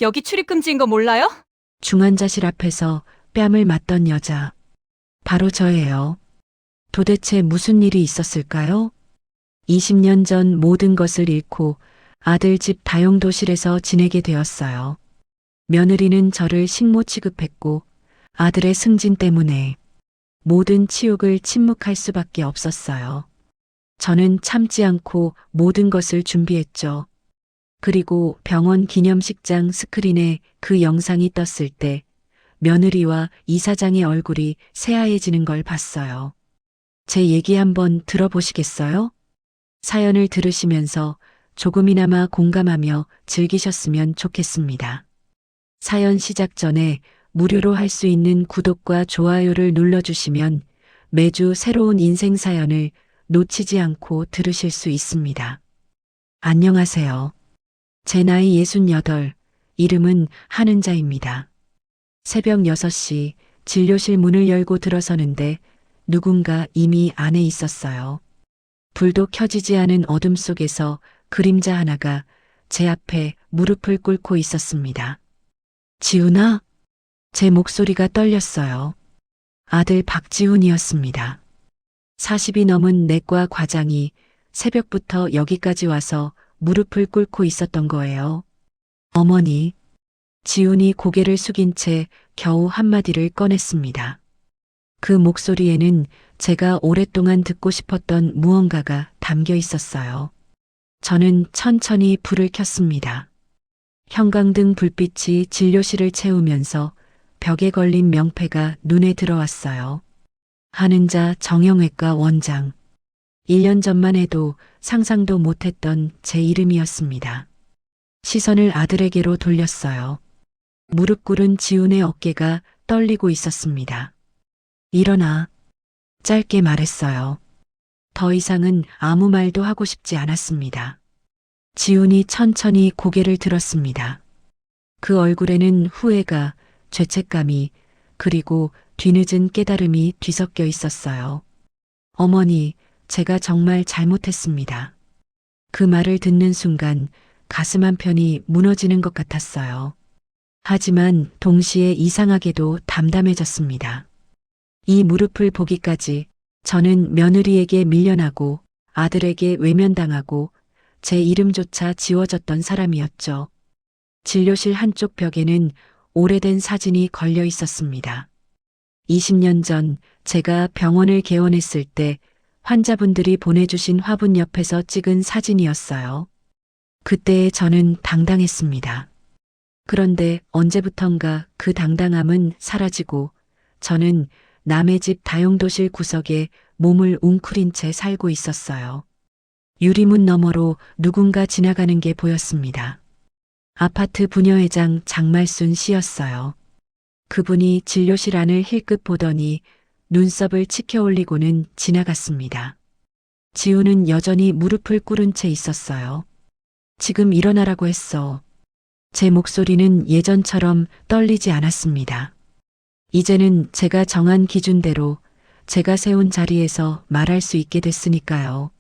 여기 출입금지인 거 몰라요? 중환자실 앞에서 뺨을 맞던 여자. 바로 저예요. 도대체 무슨 일이 있었을까요? 20년 전 모든 것을 잃고 아들 집 다용도실에서 지내게 되었어요. 며느리는 저를 식모 취급했고 아들의 승진 때문에 모든 치욕을 침묵할 수밖에 없었어요. 저는 참지 않고 모든 것을 준비했죠. 그리고 병원 기념식장 스크린에 그 영상이 떴을 때 며느리와 이사장의 얼굴이 새하얘지는 걸 봤어요. 제 얘기 한번 들어보시겠어요? 사연을 들으시면서 조금이나마 공감하며 즐기셨으면 좋겠습니다. 사연 시작 전에 무료로 할 수 있는 구독과 좋아요를 눌러주시면 매주 새로운 인생 사연을 놓치지 않고 들으실 수 있습니다. 안녕하세요. 제 나이 68, 이름은 한은자입니다. 새벽 6시 진료실 문을 열고 들어서는데 누군가 이미 안에 있었어요. 불도 켜지지 않은 어둠 속에서 그림자 하나가 제 앞에 무릎을 꿇고 있었습니다. 지훈아? 제 목소리가 떨렸어요. 아들 박지훈이었습니다. 40이 넘은 내과 과장이 새벽부터 여기까지 와서 무릎을 꿇고 있었던 거예요. 어머니, 지훈이 고개를 숙인 채 겨우 한마디를 꺼냈습니다. 그 목소리에는 제가 오랫동안 듣고 싶었던 무언가가 담겨 있었어요. 저는 천천히 불을 켰습니다. 형광등 불빛이 진료실을 채우면서 벽에 걸린 명패가 눈에 들어왔어요. 한은자 정형외과 원장. 1년 전만 해도 상상도 못했던 제 이름이었습니다. 시선을 아들에게로 돌렸어요. 무릎 꿇은 지훈의 어깨가 떨리고 있었습니다. 일어나. 짧게 말했어요. 더 이상은 아무 말도 하고 싶지 않았습니다. 지훈이 천천히 고개를 들었습니다. 그 얼굴에는 후회가, 죄책감이, 그리고 뒤늦은 깨달음이 뒤섞여 있었어요. 어머니, 제가 정말 잘못했습니다. 그 말을 듣는 순간 가슴 한편이 무너지는 것 같았어요. 하지만 동시에 이상하게도 담담해졌습니다. 이 무릎을 보기까지 저는 며느리에게 밀려나고 아들에게 외면당하고 제 이름조차 지워졌던 사람이었죠. 진료실 한쪽 벽에는 오래된 사진이 걸려 있었습니다. 20년 전 제가 병원을 개원했을 때 환자분들이 보내주신 화분 옆에서 찍은 사진이었어요. 그때의 저는 당당했습니다. 그런데 언제부턴가 그 당당함은 사라지고 저는 남의 집 다용도실 구석에 몸을 웅크린 채 살고 있었어요. 유리문 너머로 누군가 지나가는 게 보였습니다. 아파트 부녀회장 장말순 씨였어요. 그분이 진료실 안을 힐끗 보더니 눈썹을 치켜 올리고는 지나갔습니다. 지우는 여전히 무릎을 꿇은 채 있었어요. 지금 일어나라고 했어. 제 목소리는 예전처럼 떨리지 않았습니다. 이제는 제가 정한 기준대로 제가 세운 자리에서 말할 수 있게 됐으니까요.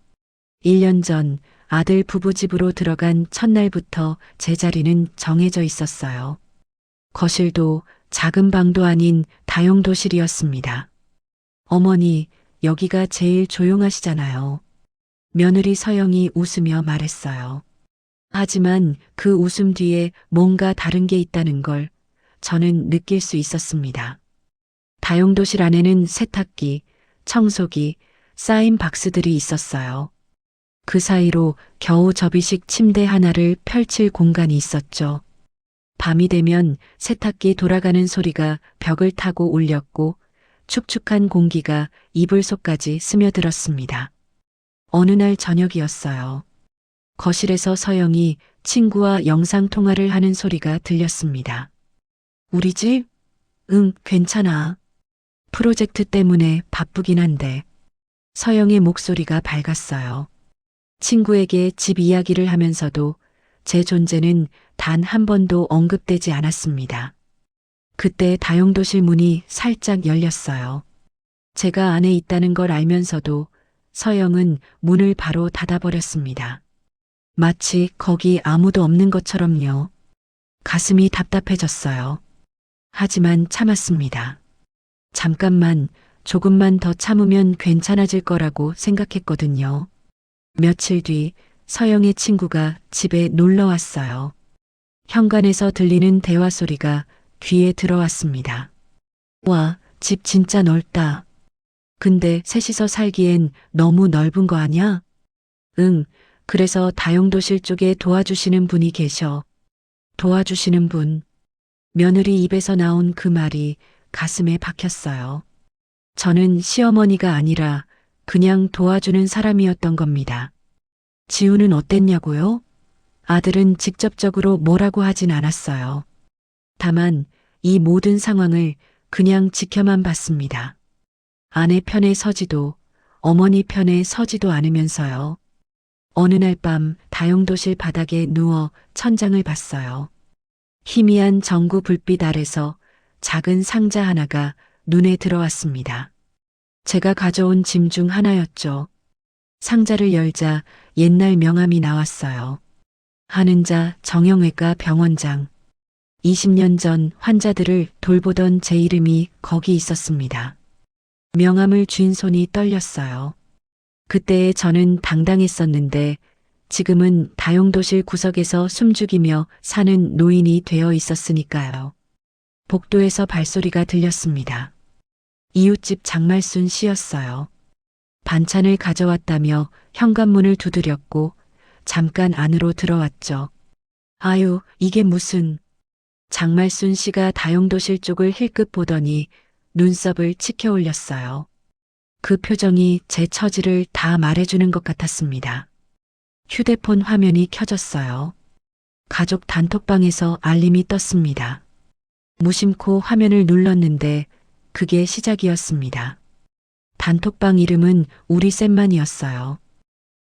1년 전 아들 부부집으로 들어간 첫날부터 제 자리는 정해져 있었어요. 거실도 작은 방도 아닌 다용도실이었습니다. 어머니, 여기가 제일 조용하시잖아요. 며느리 서영이 웃으며 말했어요. 하지만 그 웃음 뒤에 뭔가 다른 게 있다는 걸 저는 느낄 수 있었습니다. 다용도실 안에는 세탁기, 청소기, 쌓인 박스들이 있었어요. 그 사이로 겨우 접이식 침대 하나를 펼칠 공간이 있었죠. 밤이 되면 세탁기 돌아가는 소리가 벽을 타고 울렸고 축축한 공기가 이불 속까지 스며들었습니다. 어느 날 저녁이었어요. 거실에서 서영이 친구와 영상통화를 하는 소리가 들렸습니다. 우리 집? 응, 괜찮아. 프로젝트 때문에 바쁘긴 한데. 서영의 목소리가 밝았어요. 친구에게 집 이야기를 하면서도 제 존재는 단 한 번도 언급되지 않았습니다. 그때 다용도실 문이 살짝 열렸어요. 제가 안에 있다는 걸 알면서도 서영은 문을 바로 닫아버렸습니다. 마치 거기 아무도 없는 것처럼요. 가슴이 답답해졌어요. 하지만 참았습니다. 잠깐만, 조금만 더 참으면 괜찮아질 거라고 생각했거든요. 며칠 뒤 서영의 친구가 집에 놀러 왔어요. 현관에서 들리는 대화 소리가 귀에 들어왔습니다. 와, 집 진짜 넓다. 근데 셋이서 살기엔 너무 넓은 거 아냐? 응, 그래서 다용도실 쪽에 도와주시는 분이 계셔. 도와주시는 분. 며느리 입에서 나온 그 말이 가슴에 박혔어요. 저는 시어머니가 아니라 그냥 도와주는 사람이었던 겁니다. 지우는 어땠냐고요? 아들은 직접적으로 뭐라고 하진 않았어요. 다만 이 모든 상황을 그냥 지켜만 봤습니다. 아내 편에 서지도 어머니 편에 서지도 않으면서요. 어느 날 밤 다용도실 바닥에 누워 천장을 봤어요. 희미한 전구 불빛 아래서 작은 상자 하나가 눈에 들어왔습니다. 제가 가져온 짐 중 하나였죠. 상자를 열자 옛날 명함이 나왔어요. 한은자 정형외과 병원장. 20년 전 환자들을 돌보던 제 이름이 거기 있었습니다. 명함을 쥔 손이 떨렸어요. 그때의 저는 당당했었는데 지금은 다용도실 구석에서 숨죽이며 사는 노인이 되어 있었으니까요. 복도에서 발소리가 들렸습니다. 이웃집 장말순 씨였어요. 반찬을 가져왔다며 현관문을 두드렸고 잠깐 안으로 들어왔죠. 아유, 이게 무슨... 장말순 씨가 다용도실 쪽을 힐끗 보더니 눈썹을 치켜 올렸어요. 그 표정이 제 처지를 다 말해주는 것 같았습니다. 휴대폰 화면이 켜졌어요. 가족 단톡방에서 알림이 떴습니다. 무심코 화면을 눌렀는데 그게 시작이었습니다. 단톡방 이름은 우리 셋만이었어요.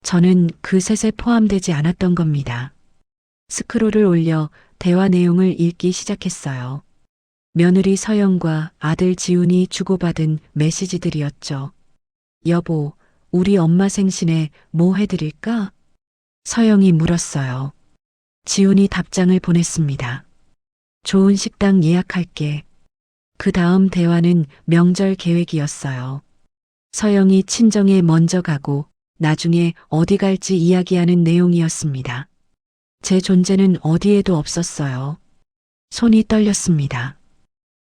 저는 그 셋에 포함되지 않았던 겁니다. 스크롤을 올려 대화 내용을 읽기 시작했어요. 며느리 서영과 아들 지훈이 주고받은 메시지들이었죠. 여보, 우리 엄마 생신에 뭐 해드릴까? 서영이 물었어요. 지훈이 답장을 보냈습니다. 좋은 식당 예약할게. 그 다음 대화는 명절 계획이었어요. 서영이 친정에 먼저 가고 나중에 어디 갈지 이야기하는 내용이었습니다. 제 존재는 어디에도 없었어요. 손이 떨렸습니다.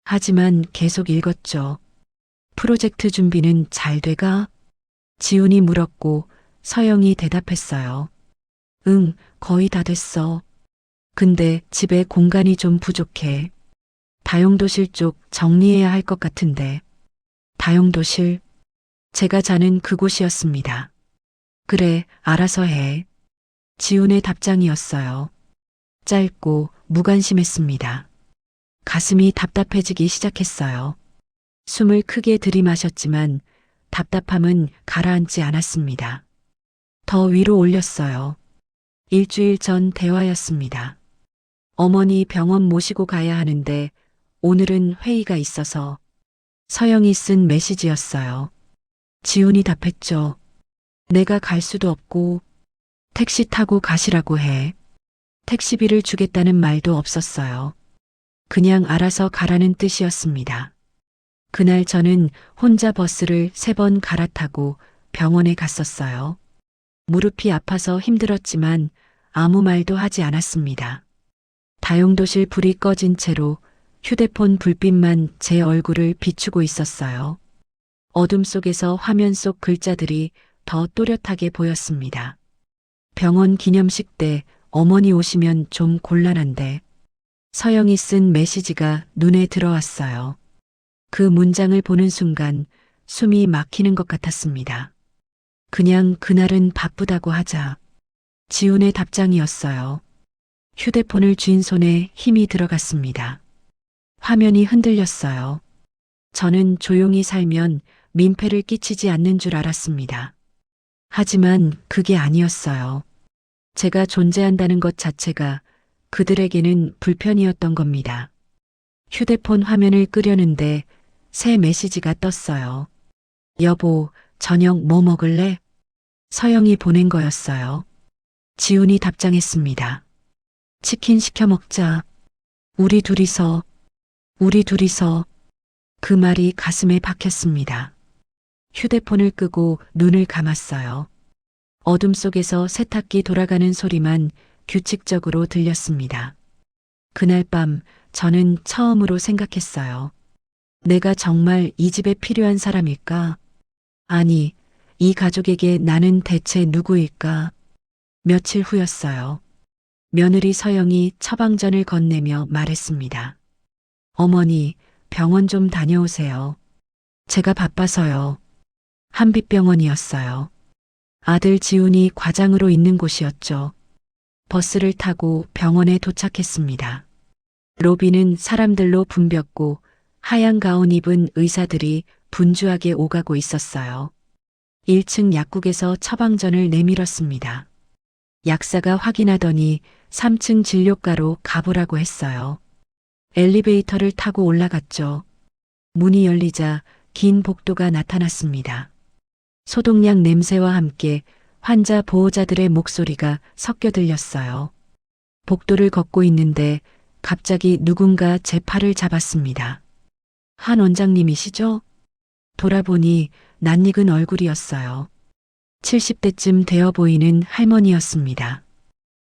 하지만 계속 읽었죠. 프로젝트 준비는 잘 돼가? 지훈이 물었고 서영이 대답했어요. 응, 거의 다 됐어. 근데 집에 공간이 좀 부족해. 다용도실 쪽 정리해야 할 것 같은데. 다용도실? 제가 자는 그곳이었습니다. 그래, 알아서 해. 지훈의 답장이었어요. 짧고 무관심했습니다. 가슴이 답답해지기 시작했어요. 숨을 크게 들이마셨지만 답답함은 가라앉지 않았습니다. 더 위로 올렸어요. 일주일 전 대화였습니다. 어머니 병원 모시고 가야 하는데 오늘은 회의가 있어서. 서영이 쓴 메시지였어요. 지훈이 답했죠. 내가 갈 수도 없고 택시 타고 가시라고 해. 택시비를 주겠다는 말도 없었어요. 그냥 알아서 가라는 뜻이었습니다. 그날 저는 혼자 버스를 3번 갈아타고 병원에 갔었어요. 무릎이 아파서 힘들었지만 아무 말도 하지 않았습니다. 다용도실 불이 꺼진 채로 휴대폰 불빛만 제 얼굴을 비추고 있었어요. 어둠 속에서 화면 속 글자들이 더 또렷하게 보였습니다. 병원 기념식 때 어머니 오시면 좀 곤란한데. 서영이 쓴 메시지가 눈에 들어왔어요. 그 문장을 보는 순간 숨이 막히는 것 같았습니다. 그냥 그날은 바쁘다고 하자. 지훈의 답장이었어요. 휴대폰을 쥔 손에 힘이 들어갔습니다. 화면이 흔들렸어요. 저는 조용히 살면 민폐를 끼치지 않는 줄 알았습니다. 하지만 그게 아니었어요. 제가 존재한다는 것 자체가 그들에게는 불편이었던 겁니다. 휴대폰 화면을 끄려는데 새 메시지가 떴어요. 여보, 저녁 뭐 먹을래? 서영이 보낸 거였어요. 지훈이 답장했습니다. 치킨 시켜 먹자. 우리 둘이서, 우리 둘이서 그 말이 가슴에 박혔습니다. 휴대폰을 끄고 눈을 감았어요. 어둠 속에서 세탁기 돌아가는 소리만 규칙적으로 들렸습니다. 그날 밤 저는 처음으로 생각했어요. 내가 정말 이 집에 필요한 사람일까? 아니, 이 가족에게 나는 대체 누구일까? 며칠 후였어요. 며느리 서영이 처방전을 건네며 말했습니다. 어머니, 병원 좀 다녀오세요. 제가 바빠서요. 한빛병원이었어요. 아들 지훈이 과장으로 있는 곳이었죠. 버스를 타고 병원에 도착했습니다. 로비는 사람들로 붐볐고 하얀 가운 입은 의사들이 분주하게 오가고 있었어요. 1층 약국에서 처방전을 내밀었습니다. 약사가 확인하더니 3층 진료과로 가보라고 했어요. 엘리베이터를 타고 올라갔죠. 문이 열리자 긴 복도가 나타났습니다. 소독약 냄새와 함께 환자 보호자들의 목소리가 섞여 들렸어요. 복도를 걷고 있는데 갑자기 누군가 제 팔을 잡았습니다. 한 원장님이시죠? 돌아보니 낯익은 얼굴이었어요. 70대쯤 되어 보이는 할머니였습니다.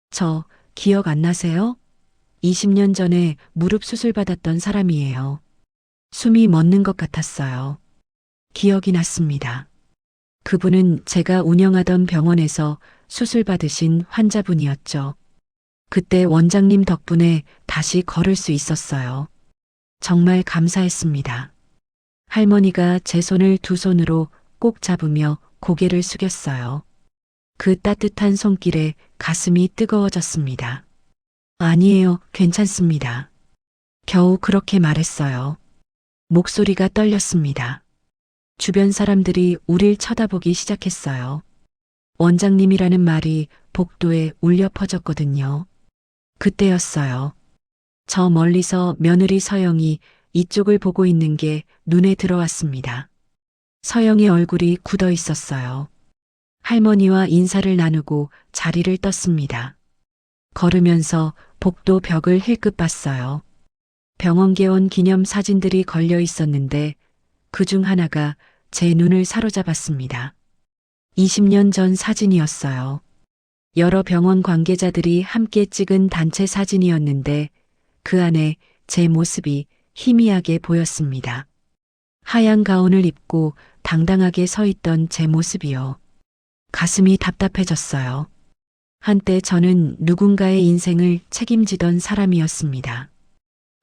저 기억 안 나세요? 20년 전에 무릎 수술 받았던 사람이에요. 숨이 멎는 것 같았어요. 기억이 났습니다. 그분은 제가 운영하던 병원에서 수술 받으신 환자분이었죠. 그때 원장님 덕분에 다시 걸을 수 있었어요. 정말 감사했습니다. 할머니가 제 손을 두 손으로 꼭 잡으며 고개를 숙였어요. 그 따뜻한 손길에 가슴이 뜨거워졌습니다. 아니에요, 괜찮습니다. 겨우 그렇게 말했어요. 목소리가 떨렸습니다. 주변 사람들이 우릴 쳐다보기 시작했어요. 원장님이라는 말이 복도에 울려 퍼졌거든요. 그때였어요. 저 멀리서 며느리 서영이 이쪽을 보고 있는 게 눈에 들어왔습니다. 서영의 얼굴이 굳어 있었어요. 할머니와 인사를 나누고 자리를 떴습니다. 걸으면서 복도 벽을 힐끗 봤어요. 병원 개원 기념 사진들이 걸려 있었는데 그중 하나가 제 눈을 사로잡았습니다. 20년 전 사진이었어요. 여러 병원 관계자들이 함께 찍은 단체 사진이었는데 그 안에 제 모습이 희미하게 보였습니다. 하얀 가운을 입고 당당하게 서 있던 제 모습이요. 가슴이 답답해졌어요. 한때 저는 누군가의 인생을 책임지던 사람이었습니다.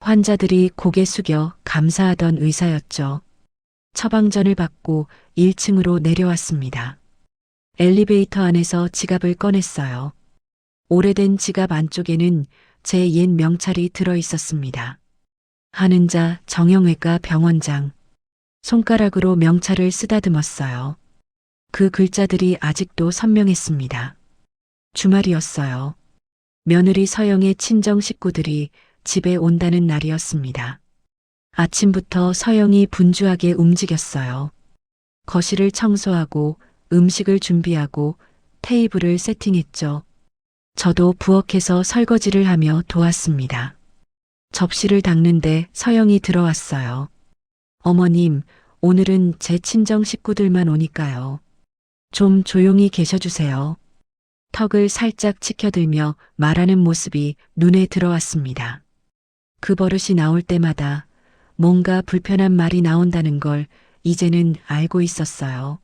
환자들이 고개 숙여 감사하던 의사였죠. 처방전을 받고 1층으로 내려왔습니다. 엘리베이터 안에서 지갑을 꺼냈어요. 오래된 지갑 안쪽에는 제 옛 명찰이 들어 있었습니다. 한은자 정형외과 병원장. 손가락으로 명찰을 쓰다듬었어요. 그 글자들이 아직도 선명했습니다. 주말이었어요. 며느리 서영의 친정 식구들이 집에 온다는 날이었습니다. 아침부터 서영이 분주하게 움직였어요. 거실을 청소하고 음식을 준비하고 테이블을 세팅했죠. 저도 부엌에서 설거지를 하며 도왔습니다. 접시를 닦는데 서영이 들어왔어요. 어머님, 오늘은 제 친정 식구들만 오니까요. 좀 조용히 계셔주세요. 턱을 살짝 치켜들며 말하는 모습이 눈에 들어왔습니다. 그 버릇이 나올 때마다 뭔가 불편한 말이 나온다는 걸 이제는 알고 있었어요.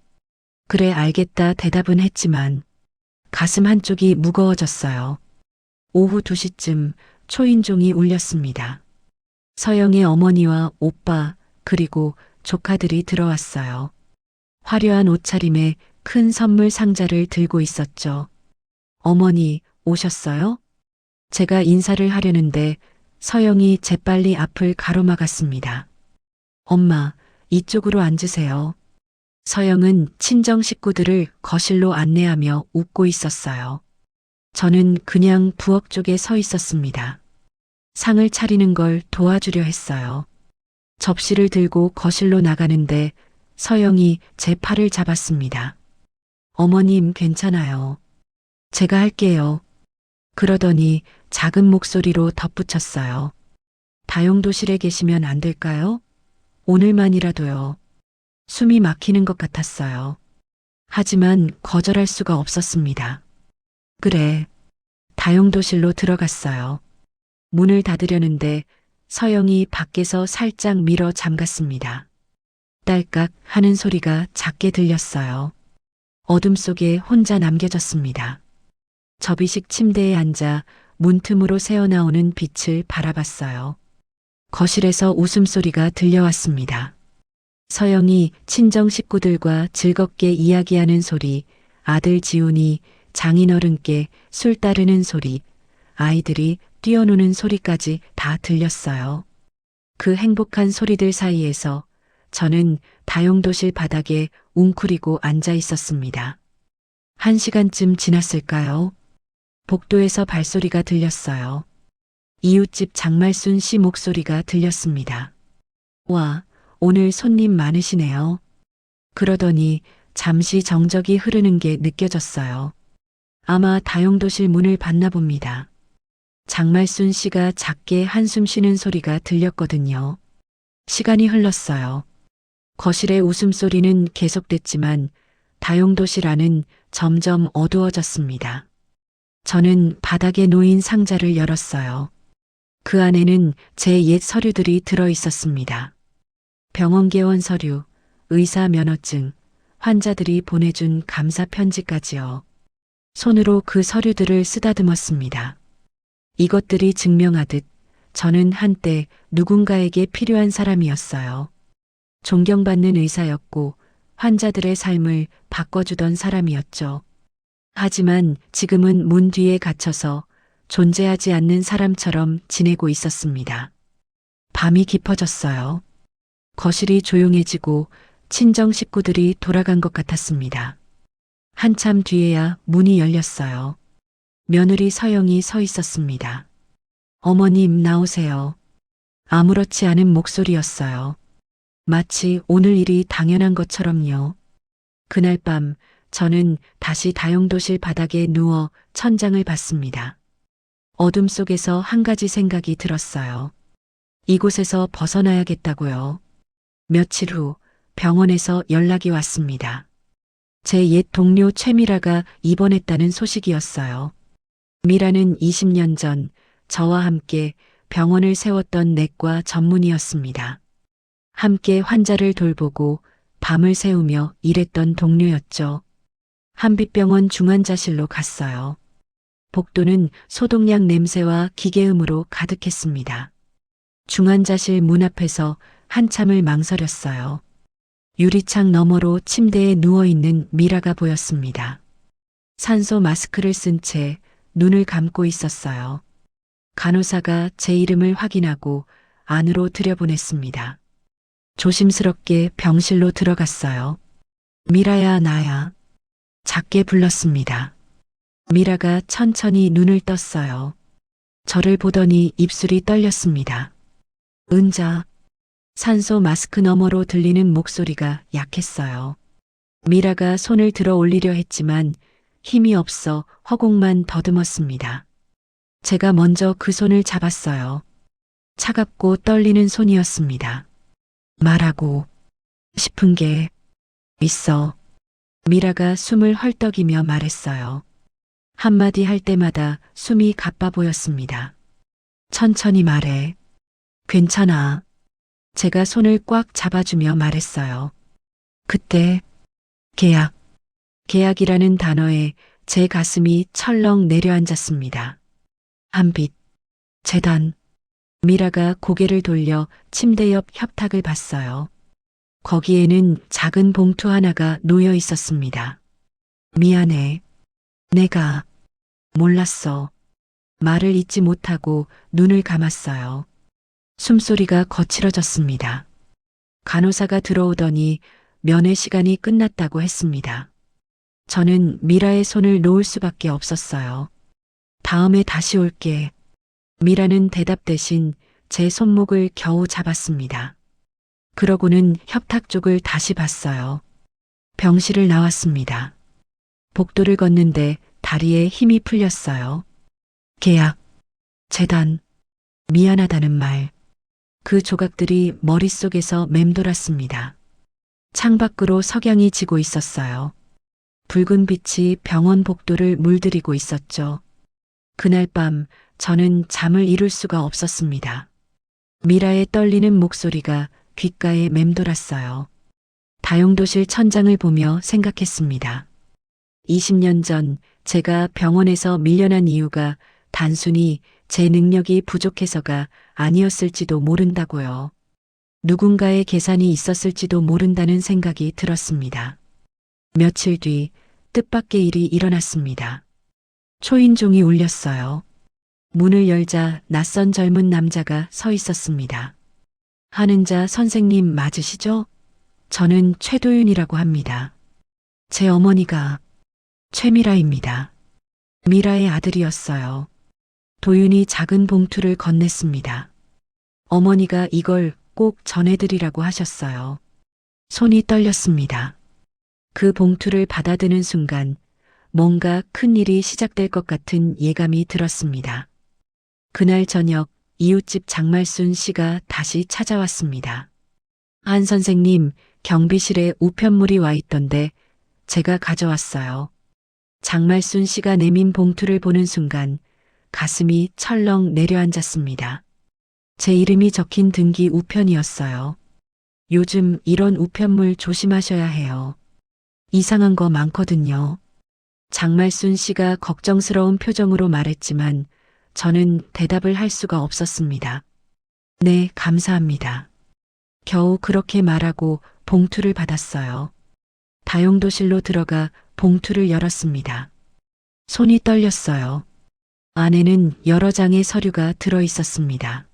그래 알겠다 대답은 했지만 가슴 한쪽이 무거워졌어요. 오후 2시쯤 초인종이 울렸습니다. 서영의 어머니와 오빠 그리고 조카들이 들어왔어요. 화려한 옷차림에 큰 선물 상자를 들고 있었죠. 어머니 오셨어요? 제가 인사를 하려는데 서영이 재빨리 앞을 가로막았습니다. 엄마, 이쪽으로 앉으세요. 서영은 친정 식구들을 거실로 안내하며 웃고 있었어요. 저는 그냥 부엌 쪽에 서 있었습니다. 상을 차리는 걸 도와주려 했어요. 접시를 들고 거실로 나가는데 서영이 제 팔을 잡았습니다. 어머님 괜찮아요. 제가 할게요. 그러더니 작은 목소리로 덧붙였어요. 다용도실에 계시면 안 될까요? 오늘만이라도요. 숨이 막히는 것 같았어요. 하지만 거절할 수가 없었습니다. 그래. 다용도실로 들어갔어요. 문을 닫으려는데 서영이 밖에서 살짝 밀어 잠갔습니다. 딸깍 하는 소리가 작게 들렸어요. 어둠 속에 혼자 남겨졌습니다. 접이식 침대에 앉아 문틈으로 새어나오는 빛을 바라봤어요. 거실에서 웃음소리가 들려왔습니다. 서영이 친정 식구들과 즐겁게 이야기하는 소리, 아들 지훈이 장인어른께 술 따르는 소리, 아이들이 뛰어노는 소리까지 다 들렸어요. 그 행복한 소리들 사이에서 저는 다용도실 바닥에 웅크리고 앉아 있었습니다. 1시간쯤 지났을까요? 복도에서 발소리가 들렸어요. 이웃집 장말순 씨 목소리가 들렸습니다. 와, 오늘 손님 많으시네요. 그러더니 잠시 정적이 흐르는 게 느껴졌어요. 아마 다용도실 문을 봤나 봅니다. 장말순 씨가 작게 한숨 쉬는 소리가 들렸거든요. 시간이 흘렀어요. 거실의 웃음소리는 계속됐지만 다용도실 안은 점점 어두워졌습니다. 저는 바닥에 놓인 상자를 열었어요. 그 안에는 제 옛 서류들이 들어 있었습니다. 병원 개원 서류, 의사 면허증, 환자들이 보내준 감사 편지까지요. 손으로 그 서류들을 쓰다듬었습니다. 이것들이 증명하듯 저는 한때 누군가에게 필요한 사람이었어요. 존경받는 의사였고 환자들의 삶을 바꿔주던 사람이었죠. 하지만 지금은 문 뒤에 갇혀서 존재하지 않는 사람처럼 지내고 있었습니다. 밤이 깊어졌어요. 거실이 조용해지고 친정 식구들이 돌아간 것 같았습니다. 한참 뒤에야 문이 열렸어요. 며느리 서영이 서 있었습니다. 어머님 나오세요. 아무렇지 않은 목소리였어요. 마치 오늘 일이 당연한 것처럼요. 그날 밤 저는 다시 다용도실 바닥에 누워 천장을 봤습니다. 어둠 속에서 한 가지 생각이 들었어요. 이곳에서 벗어나야겠다고요. 며칠 후 병원에서 연락이 왔습니다. 제 옛 동료 최미라가 입원했다는 소식이었어요. 미라는 20년 전 저와 함께 병원을 세웠던 내과 전문의였습니다. 함께 환자를 돌보고 밤을 새우며 일했던 동료였죠. 한빛병원 중환자실로 갔어요. 복도는 소독약 냄새와 기계음으로 가득했습니다. 중환자실 문 앞에서 한참을 망설였어요. 유리창 너머로 침대에 누워있는 미라가 보였습니다. 산소 마스크를 쓴 채 눈을 감고 있었어요. 간호사가 제 이름을 확인하고 안으로 들여보냈습니다. 조심스럽게 병실로 들어갔어요. 미라야, 나야. 작게 불렀습니다. 미라가 천천히 눈을 떴어요. 저를 보더니 입술이 떨렸습니다. 은자. 산소 마스크 너머로 들리는 목소리가 약했어요. 미라가 손을 들어 올리려 했지만 힘이 없어 허공만 더듬었습니다. 제가 먼저 그 손을 잡았어요. 차갑고 떨리는 손이었습니다. 말하고 싶은 게 있어. 미라가 숨을 헐떡이며 말했어요. 한마디 할 때마다 숨이 가빠 보였습니다. 천천히 말해. 괜찮아. 제가 손을 꽉 잡아주며 말했어요. 그때 계약. 계약이라는 단어에 제 가슴이 철렁 내려앉았습니다. 한빛. 재단. 미라가 고개를 돌려 침대 옆 협탁을 봤어요. 거기에는 작은 봉투 하나가 놓여 있었습니다. 미안해. 내가 몰랐어. 말을 잇지 못하고 눈을 감았어요. 숨소리가 거칠어졌습니다. 간호사가 들어오더니 면회 시간이 끝났다고 했습니다. 저는 미라의 손을 놓을 수밖에 없었어요. 다음에 다시 올게. 미라는 대답 대신 제 손목을 겨우 잡았습니다. 그러고는 협탁 쪽을 다시 봤어요. 병실을 나왔습니다. 복도를 걷는데 다리에 힘이 풀렸어요. 계약, 재단, 미안하다는 말. 그 조각들이 머릿속에서 맴돌았습니다. 창밖으로 석양이 지고 있었어요. 붉은 빛이 병원 복도를 물들이고 있었죠. 그날 밤 저는 잠을 이룰 수가 없었습니다. 미라의 떨리는 목소리가 귓가에 맴돌았어요. 다용도실 천장을 보며 생각했습니다. 20년 전 제가 병원에서 밀려난 이유가 단순히 제 능력이 부족해서가 아니었을지도 모른다고요. 누군가의 계산이 있었을지도 모른다는 생각이 들었습니다. 며칠 뒤 뜻밖의 일이 일어났습니다. 초인종이 울렸어요. 문을 열자 낯선 젊은 남자가 서 있었습니다. 한은자 선생님 맞으시죠? 저는 최도윤이라고 합니다. 제 어머니가 최미라입니다. 미라의 아들이었어요. 도윤이 작은 봉투를 건넸습니다. 어머니가 이걸 꼭 전해드리라고 하셨어요. 손이 떨렸습니다. 그 봉투를 받아드는 순간 뭔가 큰 일이 시작될 것 같은 예감이 들었습니다. 그날 저녁 이웃집 장말순 씨가 다시 찾아왔습니다. 한 선생님, 경비실에 우편물이 와 있던데 제가 가져왔어요. 장말순 씨가 내민 봉투를 보는 순간 가슴이 철렁 내려앉았습니다. 제 이름이 적힌 등기 우편이었어요. 요즘 이런 우편물 조심하셔야 해요. 이상한 거 많거든요. 장말순 씨가 걱정스러운 표정으로 말했지만 저는 대답을 할 수가 없었습니다. 네, 감사합니다. 겨우 그렇게 말하고 봉투를 받았어요. 다용도실로 들어가 봉투를 열었습니다. 손이 떨렸어요. 안에는 여러 장의 서류가 들어 있었습니다.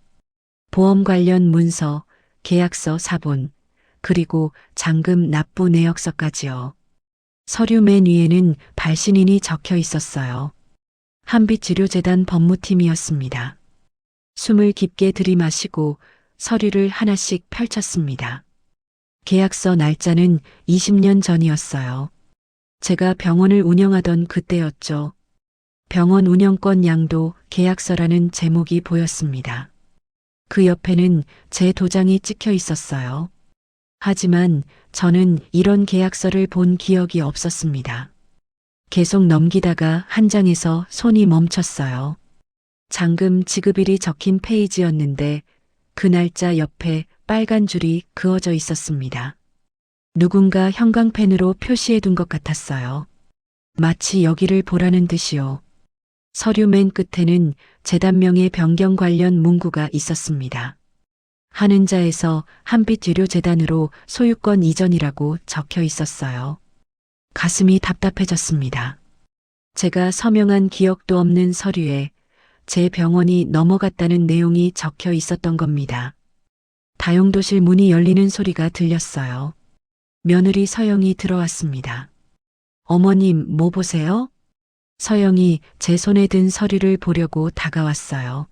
보험 관련 문서, 계약서 사본, 그리고 잔금 납부 내역서까지요. 서류 맨 위에는 발신인이 적혀 있었어요. 한빛치료재단 법무팀이었습니다. 숨을 깊게 들이마시고 서류를 하나씩 펼쳤습니다. 계약서 날짜는 20년 전이었어요. 제가 병원을 운영하던 그때였죠. 병원 운영권 양도 계약서라는 제목이 보였습니다. 그 옆에는 제 도장이 찍혀 있었어요. 하지만 저는 이런 계약서를 본 기억이 없었습니다. 계속 넘기다가 한 장에서 손이 멈췄어요. 잔금 지급일이 적힌 페이지였는데 그 날짜 옆에 빨간 줄이 그어져 있었습니다. 누군가 형광펜으로 표시해 둔 것 같았어요. 마치 여기를 보라는 듯이요. 서류 맨 끝에는 재단명의 변경 관련 문구가 있었습니다. 한은자에서 한빛의료재단으로 소유권 이전이라고 적혀 있었어요. 가슴이 답답해졌습니다. 제가 서명한 기억도 없는 서류에 제 병원이 넘어갔다는 내용이 적혀 있었던 겁니다. 다용도실 문이 열리는 소리가 들렸어요. 며느리 서영이 들어왔습니다. 어머님, 뭐 보세요? 서영이 제 손에 든 서류를 보려고 다가왔어요.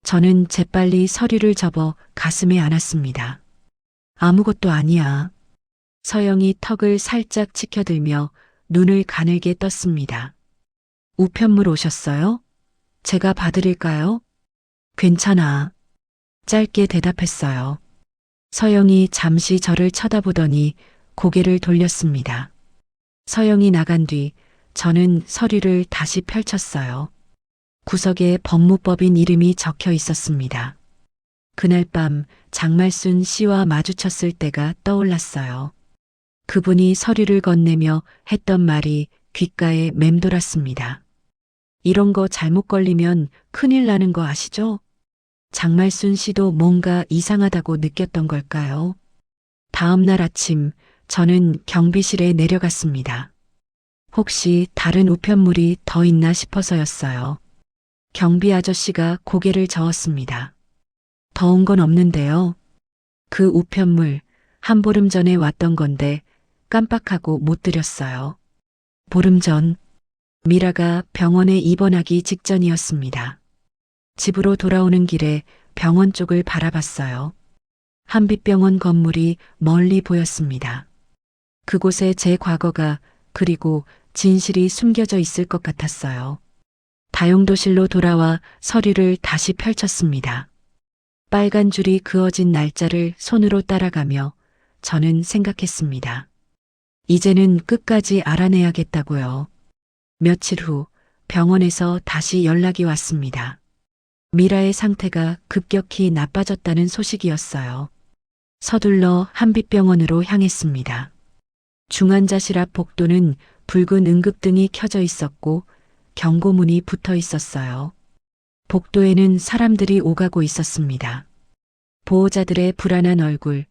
저는 재빨리 서류를 접어 가슴에 안았습니다. 아무것도 아니야. 서영이 턱을 살짝 치켜들며 눈을 가늘게 떴습니다. 우편물 오셨어요? 제가 봐드릴까요? 괜찮아. 짧게 대답했어요. 서영이 잠시 저를 쳐다보더니 고개를 돌렸습니다. 서영이 나간 뒤 저는 서류를 다시 펼쳤어요. 구석에 법무법인 이름이 적혀 있었습니다. 그날 밤 장말순 씨와 마주쳤을 때가 떠올랐어요. 그분이 서류를 건네며 했던 말이 귓가에 맴돌았습니다. 이런 거 잘못 걸리면 큰일 나는 거 아시죠? 장말순 씨도 뭔가 이상하다고 느꼈던 걸까요? 다음 날 아침 저는 경비실에 내려갔습니다. 혹시 다른 우편물이 더 있나 싶어서였어요. 경비 아저씨가 고개를 저었습니다. 더 온 건 없는데요. 그 우편물 한 보름 전에 왔던 건데 깜빡하고 못 드렸어요. 보름 전 미라가 병원에 입원하기 직전이었습니다. 집으로 돌아오는 길에 병원 쪽을 바라봤어요. 한빛병원 건물이 멀리 보였습니다. 그곳에 제 과거가 그리고 진실이 숨겨져 있을 것 같았어요. 다용도실로 돌아와 서류를 다시 펼쳤습니다. 빨간 줄이 그어진 날짜를 손으로 따라가며 저는 생각했습니다. 이제는 끝까지 알아내야겠다고요. 며칠 후 병원에서 다시 연락이 왔습니다. 미라의 상태가 급격히 나빠졌다는 소식이었어요. 서둘러 한빛병원으로 향했습니다. 중환자실 앞 복도는 붉은 응급등이 켜져 있었고 경고문이 붙어 있었어요. 복도에는 사람들이 오가고 있었습니다. 보호자들의 불안한 얼굴,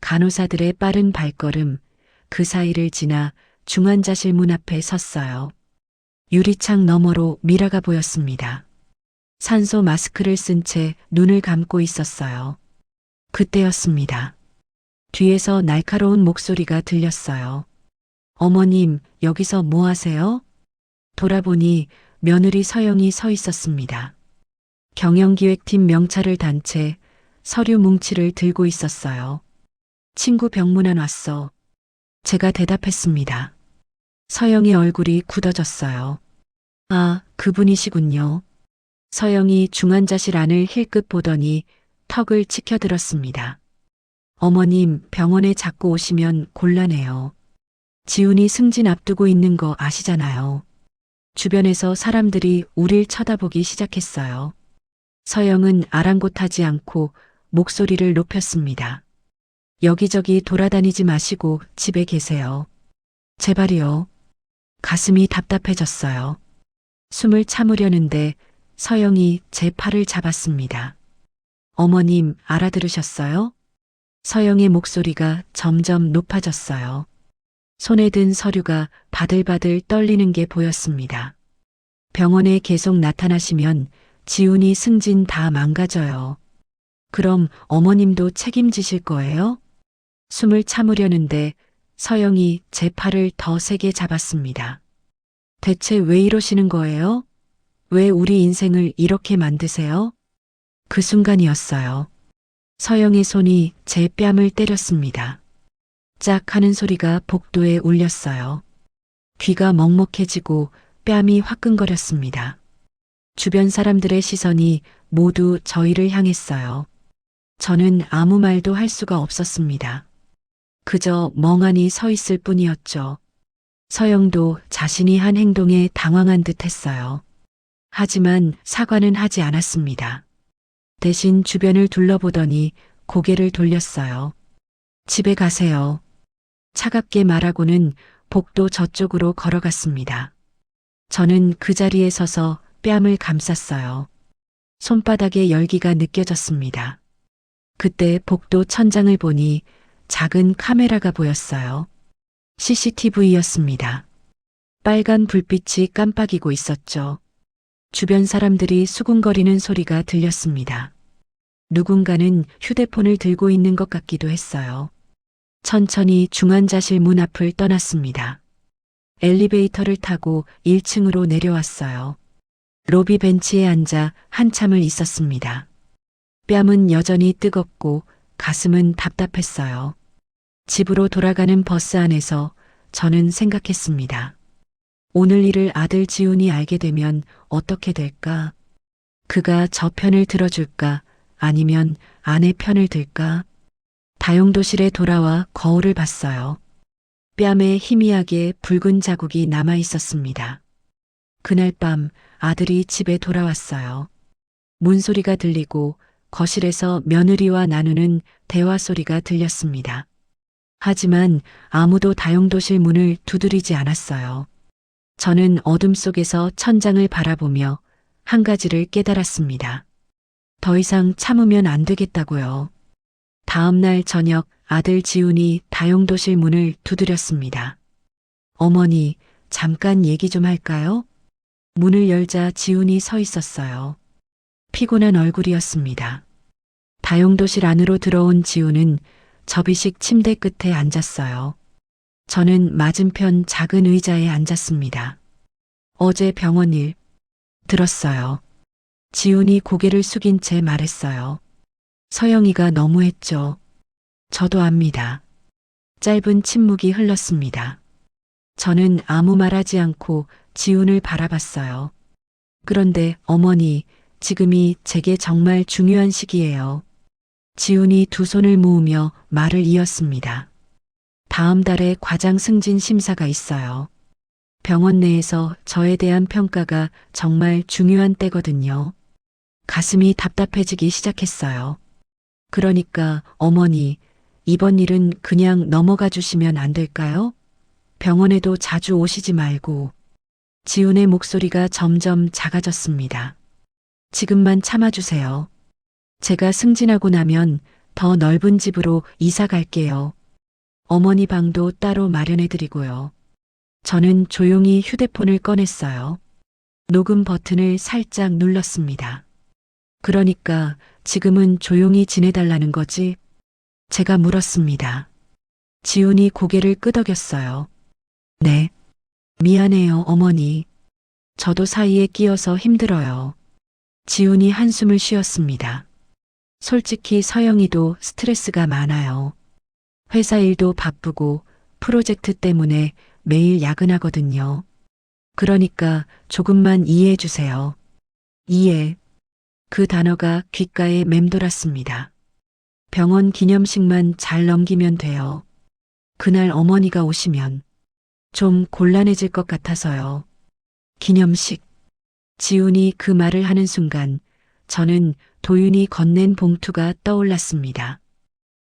간호사들의 빠른 발걸음, 그 사이를 지나 중환자실 문 앞에 섰어요. 유리창 너머로 미라가 보였습니다. 산소 마스크를 쓴 채 눈을 감고 있었어요. 그때였습니다. 뒤에서 날카로운 목소리가 들렸어요. 어머님, 여기서 뭐 하세요? 돌아보니 며느리 서영이 서 있었습니다. 경영기획팀 명찰을 단 채 서류 뭉치를 들고 있었어요. 친구 병문안 왔어. 제가 대답했습니다. 서영이 얼굴이 굳어졌어요. 아, 그분이시군요. 서영이 중환자실 안을 힐끗 보더니 턱을 치켜들었습니다. 어머님, 병원에 자꾸 오시면 곤란해요. 지훈이 승진 앞두고 있는 거 아시잖아요. 주변에서 사람들이 우릴 쳐다보기 시작했어요. 서영은 아랑곳하지 않고 목소리를 높였습니다. 여기저기 돌아다니지 마시고 집에 계세요. 제발이요. 가슴이 답답해졌어요. 숨을 참으려는데 서영이 제 팔을 잡았습니다. 어머님, 알아들으셨어요? 서영의 목소리가 점점 높아졌어요. 손에 든 서류가 바들바들 떨리는 게 보였습니다. 병원에 계속 나타나시면 지훈이 승진 다 망가져요. 그럼 어머님도 책임지실 거예요? 숨을 참으려는데 서영이 제 팔을 더 세게 잡았습니다. 대체 왜 이러시는 거예요? 왜 우리 인생을 이렇게 만드세요? 그 순간이었어요. 서영의 손이 제 뺨을 때렸습니다. 짝 하는 소리가 복도에 울렸어요. 귀가 먹먹해지고 뺨이 화끈거렸습니다. 주변 사람들의 시선이 모두 저희를 향했어요. 저는 아무 말도 할 수가 없었습니다. 그저 멍하니 서 있을 뿐이었죠. 서영도 자신이 한 행동에 당황한 듯 했어요. 하지만 사과는 하지 않았습니다. 대신 주변을 둘러보더니 고개를 돌렸어요. 집에 가세요. 차갑게 말하고는 복도 저쪽으로 걸어갔습니다. 저는 그 자리에 서서 뺨을 감쌌어요. 손바닥에 열기가 느껴졌습니다. 그때 복도 천장을 보니 작은 카메라가 보였어요. CCTV였습니다. 빨간 불빛이 깜빡이고 있었죠. 주변 사람들이 수군거리는 소리가 들렸습니다. 누군가는 휴대폰을 들고 있는 것 같기도 했어요. 천천히 중환자실 문 앞을 떠났습니다. 엘리베이터를 타고 1층으로 내려왔어요. 로비 벤치에 앉아 한참을 있었습니다. 뺨은 여전히 뜨겁고 가슴은 답답했어요. 집으로 돌아가는 버스 안에서 저는 생각했습니다. 오늘 일을 아들 지훈이 알게 되면 어떻게 될까? 그가 저 편을 들어줄까? 아니면 아내 편을 들까? 다용도실에 돌아와 거울을 봤어요. 뺨에 희미하게 붉은 자국이 남아 있었습니다. 그날 밤 아들이 집에 돌아왔어요. 문소리가 들리고 거실에서 며느리와 나누는 대화 소리가 들렸습니다. 하지만 아무도 다용도실 문을 두드리지 않았어요. 저는 어둠 속에서 천장을 바라보며 한 가지를 깨달았습니다. 더 이상 참으면 안 되겠다고요. 다음 날 저녁 아들 지훈이 다용도실 문을 두드렸습니다. 어머니, 잠깐 얘기 좀 할까요? 문을 열자 지훈이 서 있었어요. 피곤한 얼굴이었습니다. 다용도실 안으로 들어온 지훈은 접이식 침대 끝에 앉았어요. 저는 맞은편 작은 의자에 앉았습니다. 어제 병원 일 들었어요. 지훈이 고개를 숙인 채 말했어요. 서영이가 너무했죠. 저도 압니다. 짧은 침묵이 흘렀습니다. 저는 아무 말하지 않고 지훈을 바라봤어요. 그런데 어머니, 지금이 제게 정말 중요한 시기예요. 지훈이 두 손을 모으며 말을 이었습니다. 다음 달에 과장 승진 심사가 있어요. 병원 내에서 저에 대한 평가가 정말 중요한 때거든요. 가슴이 답답해지기 시작했어요. 그러니까 어머니, 이번 일은 그냥 넘어가 주시면 안 될까요? 병원에도 자주 오시지 말고. 지훈의 목소리가 점점 작아졌습니다. 지금만 참아주세요. 제가 승진하고 나면 더 넓은 집으로 이사 갈게요. 어머니 방도 따로 마련해 드리고요. 저는 조용히 휴대폰을 꺼냈어요. 녹음 버튼을 살짝 눌렀습니다. 그러니까 지금은 조용히 지내달라는 거지? 제가 물었습니다. 지훈이 고개를 끄덕였어요. 네. 미안해요, 어머니. 저도 사이에 끼어서 힘들어요. 지훈이 한숨을 쉬었습니다. 솔직히 서영이도 스트레스가 많아요. 회사 일도 바쁘고 프로젝트 때문에 매일 야근하거든요. 그러니까 조금만 이해해 주세요. 이해. 그 단어가 귓가에 맴돌았습니다. 병원 기념식만 잘 넘기면 돼요. 그날 어머니가 오시면 좀 곤란해질 것 같아서요. 기념식. 지훈이 그 말을 하는 순간 저는 도윤이 건넨 봉투가 떠올랐습니다.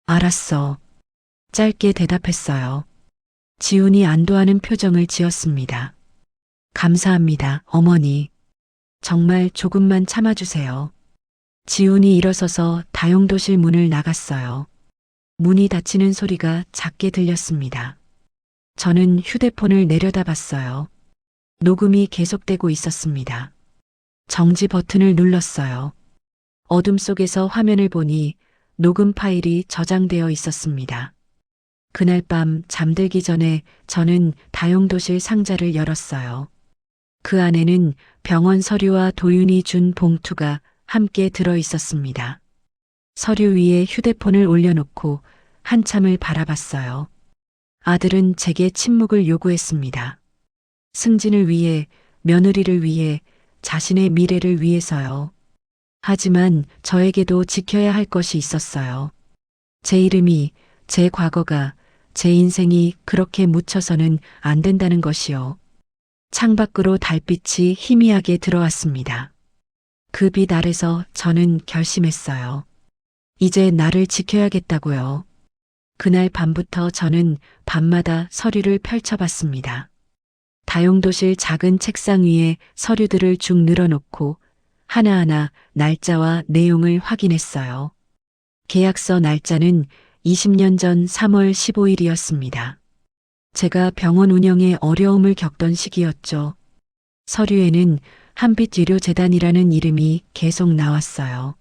알았어. 짧게 대답했어요. 지훈이 안도하는 표정을 지었습니다. 감사합니다, 어머니. 정말 조금만 참아주세요. 지훈이 일어서서 다용도실 문을 나갔어요. 문이 닫히는 소리가 작게 들렸습니다. 저는 휴대폰을 내려다봤어요. 녹음이 계속되고 있었습니다. 정지 버튼을 눌렀어요. 어둠 속에서 화면을 보니 녹음 파일이 저장되어 있었습니다. 그날 밤 잠들기 전에 저는 다용도실 상자를 열었어요. 그 안에는 병원 서류와 도윤이 준 봉투가 함께 들어 있었습니다. 서류 위에 휴대폰을 올려놓고 한참을 바라봤어요. 아들은 제게 침묵을 요구했습니다. 승진을 위해, 며느리를 위해, 자신의 미래를 위해서요. 하지만 저에게도 지켜야 할 것이 있었어요. 제 이름이, 제 과거가, 제 인생이 그렇게 묻혀서는 안 된다는 것이요. 창밖으로 달빛이 희미하게 들어왔습니다. 그 빛 아래서 저는 결심했어요. 이제 나를 지켜야겠다고요. 그날 밤부터 저는 밤마다 서류를 펼쳐봤습니다. 다용도실 작은 책상 위에 서류들을 쭉 늘어놓고 하나하나 날짜와 내용을 확인했어요. 계약서 날짜는 20년 전 3월 15일이었습니다. 제가 병원 운영에 어려움을 겪던 시기였죠. 서류에는 한빛의료재단이라는 이름이 계속 나왔어요.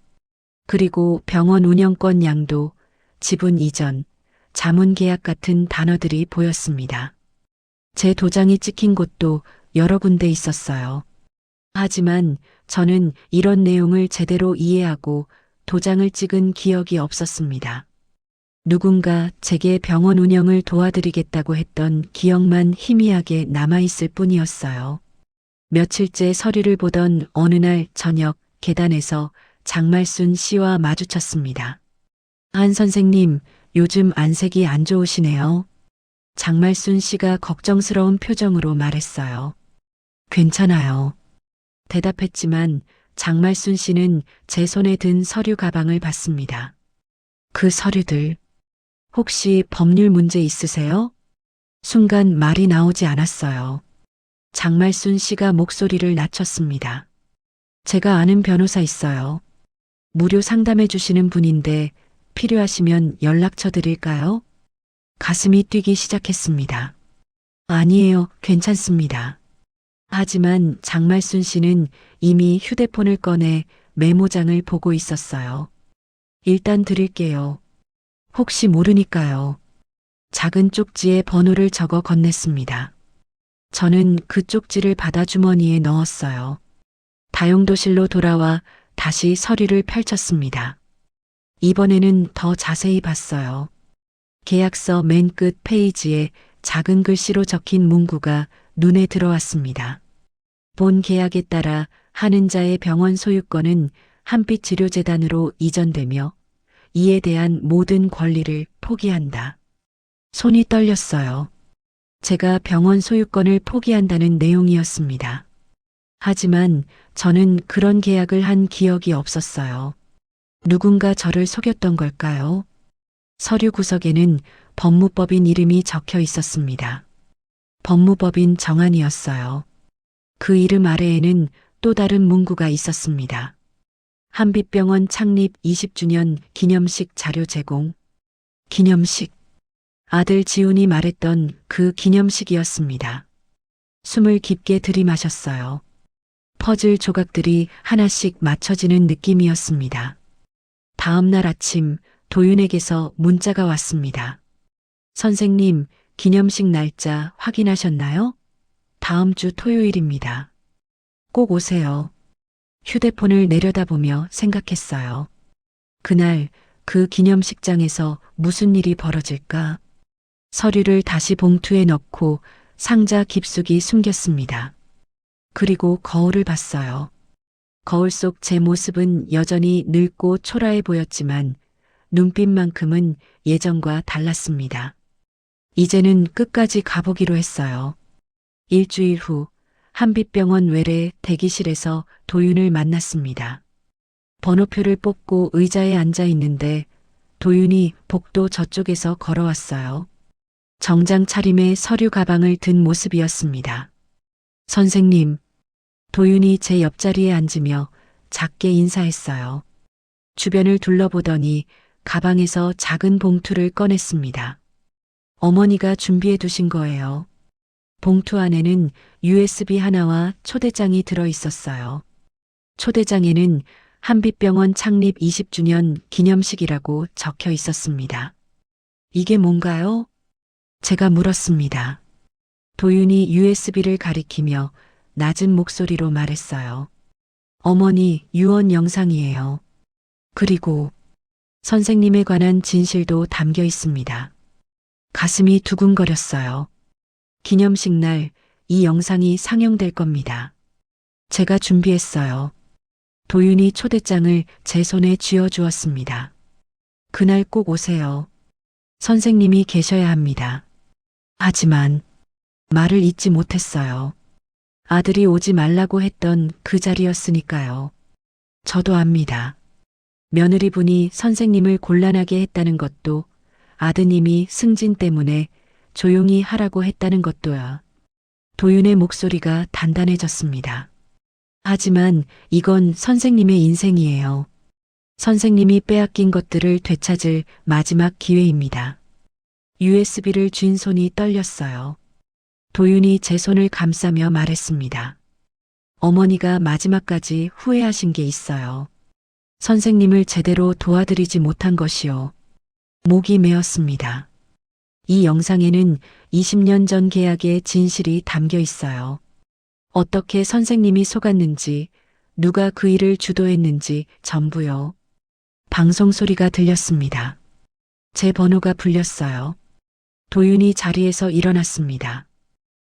그리고 병원 운영권 양도, 지분 이전, 자문 계약 같은 단어들이 보였습니다. 제 도장이 찍힌 곳도 여러 군데 있었어요. 하지만 저는 이런 내용을 제대로 이해하고 도장을 찍은 기억이 없었습니다. 누군가 제게 병원 운영을 도와드리겠다고 했던 기억만 희미하게 남아있을 뿐이었어요. 며칠째 서류를 보던 어느 날 저녁 계단에서 장말순 씨와 마주쳤습니다. 한 선생님, 요즘 안색이 안 좋으시네요. 장말순 씨가 걱정스러운 표정으로 말했어요. 괜찮아요. 대답했지만 장말순 씨는 제 손에 든 서류 가방을 봤습니다. 그 서류들, 혹시 법률 문제 있으세요? 순간 말이 나오지 않았어요. 장말순 씨가 목소리를 낮췄습니다. 제가 아는 변호사 있어요. 무료 상담해 주시는 분인데 필요하시면 연락처 드릴까요? 가슴이 뛰기 시작했습니다. 아니에요, 괜찮습니다. 하지만 장말순 씨는 이미 휴대폰을 꺼내 메모장을 보고 있었어요. 일단 드릴게요. 혹시 모르니까요. 작은 쪽지에 번호를 적어 건넸습니다. 저는 그 쪽지를 받아 주머니에 넣었어요. 다용도실로 돌아와 다시 서류를 펼쳤습니다. 이번에는 더 자세히 봤어요. 계약서 맨 끝 페이지에 작은 글씨로 적힌 문구가 눈에 들어왔습니다. 본 계약에 따라 하는 자의 병원 소유권은 한빛의료재단으로 이전되며 이에 대한 모든 권리를 포기한다. 손이 떨렸어요. 제가 병원 소유권을 포기한다는 내용이었습니다. 하지만 저는 그런 계약을 한 기억이 없었어요. 누군가 저를 속였던 걸까요? 서류 구석에는 법무법인 이름이 적혀 있었습니다. 법무법인 정한이었어요. 그 이름 아래에는 또 다른 문구가 있었습니다. 한빛병원 창립 20주년 기념식 자료 제공. 기념식. 아들 지훈이 말했던 그 기념식이었습니다. 숨을 깊게 들이마셨어요. 퍼즐 조각들이 하나씩 맞춰지는 느낌이었습니다. 다음 날 아침 도윤에게서 문자가 왔습니다. 선생님, 기념식 날짜 확인하셨나요? 다음 주 토요일입니다. 꼭 오세요. 휴대폰을 내려다보며 생각했어요. 그날 그 기념식장에서 무슨 일이 벌어질까? 서류를 다시 봉투에 넣고 상자 깊숙이 숨겼습니다. 그리고 거울을 봤어요. 거울 속 제 모습은 여전히 늙고 초라해 보였지만 눈빛만큼은 예전과 달랐습니다. 이제는 끝까지 가보기로 했어요. 일주일 후 한빛병원 외래 대기실에서 도윤을 만났습니다. 번호표를 뽑고 의자에 앉아 있는데 도윤이 복도 저쪽에서 걸어왔어요. 정장 차림에 서류 가방을 든 모습이었습니다. 선생님, 도윤이 제 옆자리에 앉으며 작게 인사했어요. 주변을 둘러보더니 가방에서 작은 봉투를 꺼냈습니다. 어머니가 준비해 두신 거예요. 봉투 안에는 USB 하나와 초대장이 들어 있었어요. 초대장에는 한빛병원 창립 20주년 기념식이라고 적혀 있었습니다. 이게 뭔가요? 제가 물었습니다. 도윤이 USB를 가리키며 낮은 목소리로 말했어요. 어머니, 유언 영상이에요. 그리고 선생님에 관한 진실도 담겨 있습니다. 가슴이 두근거렸어요. 기념식 날 이 영상이 상영될 겁니다. 제가 준비했어요. 도윤이 초대장을 제 손에 쥐어주었습니다. 그날 꼭 오세요. 선생님이 계셔야 합니다. 하지만 말을 잇지 못했어요. 아들이 오지 말라고 했던 그 자리였으니까요. 저도 압니다. 며느리분이 선생님을 곤란하게 했다는 것도 아드님이 승진 때문에 조용히 하라고 했다는 것도야. 도윤의 목소리가 단단해졌습니다. 하지만 이건 선생님의 인생이에요. 선생님이 빼앗긴 것들을 되찾을 마지막 기회입니다. USB를 쥔 손이 떨렸어요. 도윤이 제 손을 감싸며 말했습니다. 어머니가 마지막까지 후회하신 게 있어요. 선생님을 제대로 도와드리지 못한 것이요. 목이 메었습니다. 이 영상에는 20년 전 계약의 진실이 담겨 있어요. 어떻게 선생님이 속았는지, 누가 그 일을 주도했는지 전부요. 방송 소리가 들렸습니다. 제 번호가 불렸어요. 도윤이 자리에서 일어났습니다.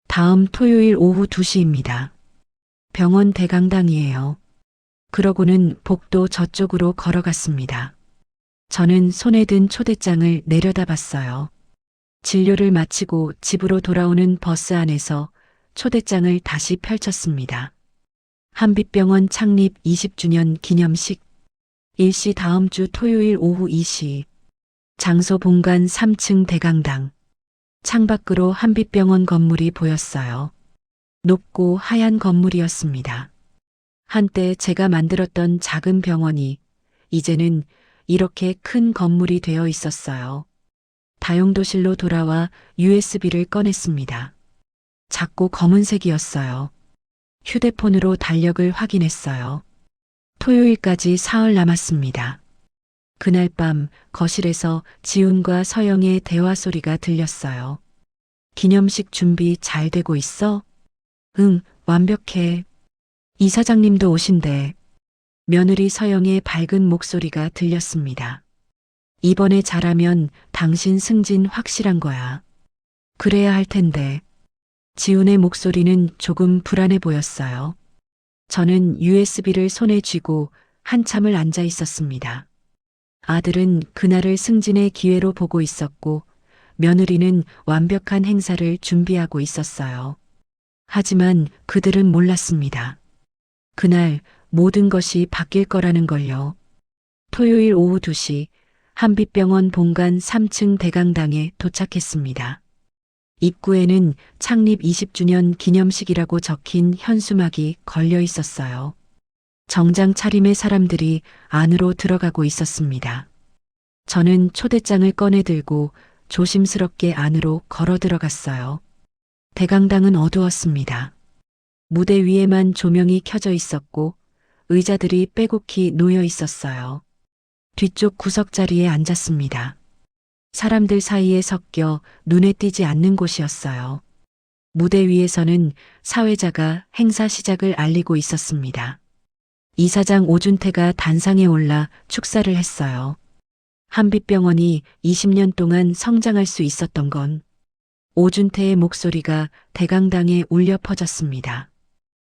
다음 토요일 오후 2시입니다. 병원 대강당이에요. 그러고는 복도 저쪽으로 걸어갔습니다. 저는 손에 든 초대장을 내려다봤어요. 진료를 마치고 집으로 돌아오는 버스 안에서 초대장을 다시 펼쳤습니다. 한빛병원 창립 20주년 기념식. 일시 다음 주 토요일 오후 2시. 장소 본관 3층 대강당. 창밖으로 한빛병원 건물이 보였어요. 높고 하얀 건물이었습니다. 한때 제가 만들었던 작은 병원이 이제는 이렇게 큰 건물이 되어 있었어요. 다용도실로 돌아와 USB를 꺼냈습니다. 작고 검은색이었어요. 휴대폰으로 달력을 확인했어요. 토요일까지 사흘 남았습니다. 그날 밤 거실에서 지훈과 서영의 대화 소리가 들렸어요. 기념식 준비 잘 되고 있어? 응, 완벽해. 이사장님도 오신대. 며느리 서영의 밝은 목소리가 들렸습니다. 이번에 잘하면 당신 승진 확실한 거야. 그래야 할 텐데. 지훈의 목소리는 조금 불안해 보였어요. 저는 USB를 손에 쥐고 한참을 앉아 있었습니다. 아들은 그날을 승진의 기회로 보고 있었고 며느리는 완벽한 행사를 준비하고 있었어요. 하지만 그들은 몰랐습니다. 그날 모든 것이 바뀔 거라는 걸요. 토요일 오후 2시 한빛병원 본관 3층 대강당에 도착했습니다. 입구에는 창립 20주년 기념식이라고 적힌 현수막이 걸려 있었어요. 정장 차림의 사람들이 안으로 들어가고 있었습니다. 저는 초대장을 꺼내 들고 조심스럽게 안으로 걸어 들어갔어요. 대강당은 어두웠습니다. 무대 위에만 조명이 켜져 있었고 의자들이 빼곡히 놓여 있었어요. 뒤쪽 구석 자리에 앉았습니다. 사람들 사이에 섞여 눈에 띄지 않는 곳이었어요. 무대 위에서는 사회자가 행사 시작을 알리고 있었습니다. 이사장 오준태가 단상에 올라 축사를 했어요. 한빛병원이 20년 동안 성장할 수 있었던 건 오준태의 목소리가 대강당에 울려 퍼졌습니다.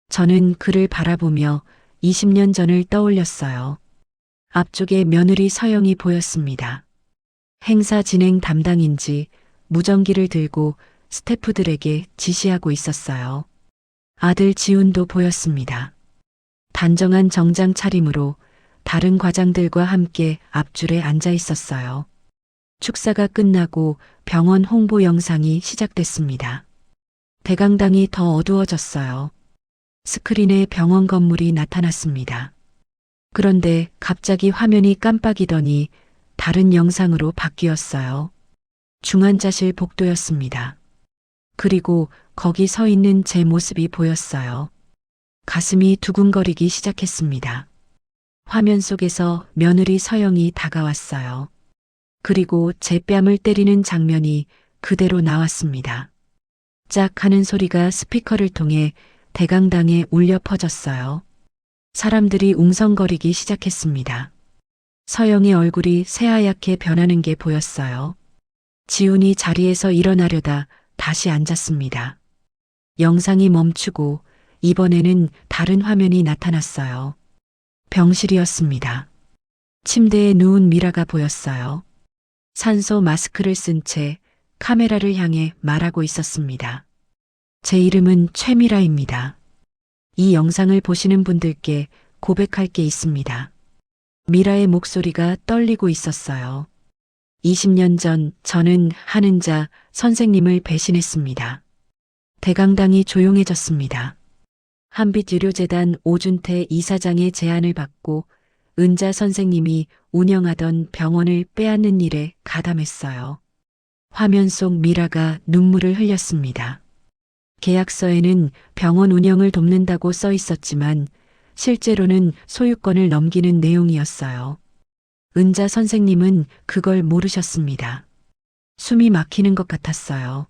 저는 그를 바라보며 20년 전을 떠올렸어요. 앞쪽에 며느리 서영이 보였습니다. 행사 진행 담당인지 무전기를 들고 스태프들에게 지시하고 있었어요. 아들 지훈도 보였습니다. 단정한 정장 차림으로 다른 과장들과 함께 앞줄에 앉아 있었어요. 축사가 끝나고 병원 홍보 영상이 시작됐습니다. 대강당이 더 어두워졌어요. 스크린에 병원 건물이 나타났습니다. 그런데 갑자기 화면이 깜빡이더니 다른 영상으로 바뀌었어요. 중환자실 복도였습니다. 그리고 거기 서 있는 제 모습이 보였어요. 가슴이 두근거리기 시작했습니다. 화면 속에서 며느리 서영이 다가왔어요. 그리고 제 뺨을 때리는 장면이 그대로 나왔습니다. 짝 하는 소리가 스피커를 통해 대강당에 울려 퍼졌어요. 사람들이 웅성거리기 시작했습니다. 서영의 얼굴이 새하얗게 변하는 게 보였어요. 지훈이 자리에서 일어나려다 다시 앉았습니다. 영상이 멈추고 이번에는 다른 화면이 나타났어요. 병실이었습니다. 침대에 누운 미라가 보였어요. 산소 마스크를 쓴 채 카메라를 향해 말하고 있었습니다. 제 이름은 최미라입니다. 이 영상을 보시는 분들께 고백할 게 있습니다. 미라의 목소리가 떨리고 있었어요. 20년 전 저는 한은자 선생님을 배신했습니다. 대강당이 조용해졌습니다. 한빛의료재단 오준태 이사장의 제안을 받고 은자 선생님이 운영하던 병원을 빼앗는 일에 가담했어요. 화면 속 미라가 눈물을 흘렸습니다. 계약서에는 병원 운영을 돕는다고 써 있었지만 실제로는 소유권을 넘기는 내용이었어요. 은자 선생님은 그걸 모르셨습니다. 숨이 막히는 것 같았어요.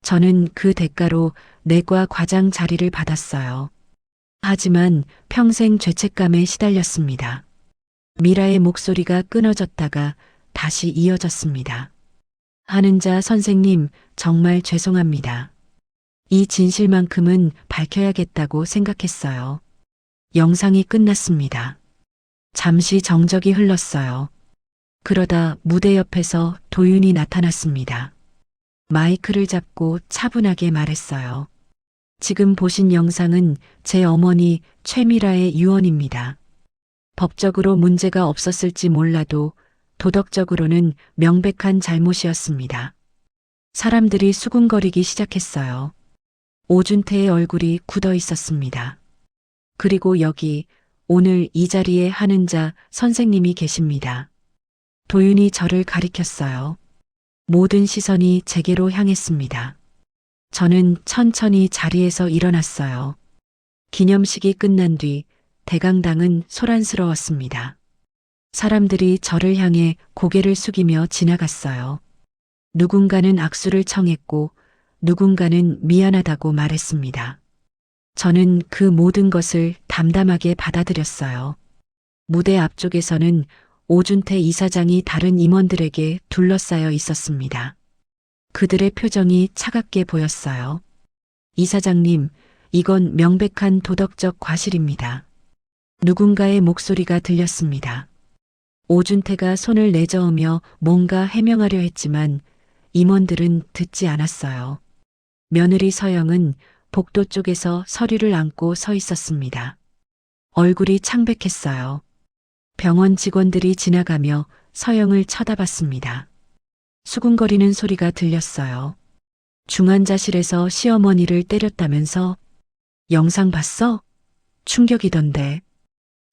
저는 그 대가로 내과 과장 자리를 받았어요. 하지만 평생 죄책감에 시달렸습니다. 미라의 목소리가 끊어졌다가 다시 이어졌습니다. 한은자 선생님, 정말 죄송합니다. 이 진실만큼은 밝혀야겠다고 생각했어요. 영상이 끝났습니다. 잠시 정적이 흘렀어요. 그러다 무대 옆에서 도윤이 나타났습니다. 마이크를 잡고 차분하게 말했어요. 지금 보신 영상은 제 어머니 최미라의 유언입니다. 법적으로 문제가 없었을지 몰라도 도덕적으로는 명백한 잘못이었습니다. 사람들이 수군거리기 시작했어요. 오준태의 얼굴이 굳어 있었습니다. 그리고 여기 오늘 이 자리에 한은자 선생님이 계십니다. 도윤이 저를 가리켰어요. 모든 시선이 제게로 향했습니다. 저는 천천히 자리에서 일어났어요. 기념식이 끝난 뒤 대강당은 소란스러웠습니다. 사람들이 저를 향해 고개를 숙이며 지나갔어요. 누군가는 악수를 청했고 누군가는 미안하다고 말했습니다. 저는 그 모든 것을 담담하게 받아들였어요. 무대 앞쪽에서는 오준태 이사장이 다른 임원들에게 둘러싸여 있었습니다. 그들의 표정이 차갑게 보였어요. 이사장님, 이건 명백한 도덕적 과실입니다. 누군가의 목소리가 들렸습니다. 오준태가 손을 내저으며 뭔가 해명하려 했지만 임원들은 듣지 않았어요. 며느리 서영은 복도 쪽에서 서류를 안고 서 있었습니다. 얼굴이 창백했어요. 병원 직원들이 지나가며 서영을 쳐다봤습니다. 수군거리는 소리가 들렸어요. 중환자실에서 시어머니를 때렸다면서? 영상 봤어? 충격이던데.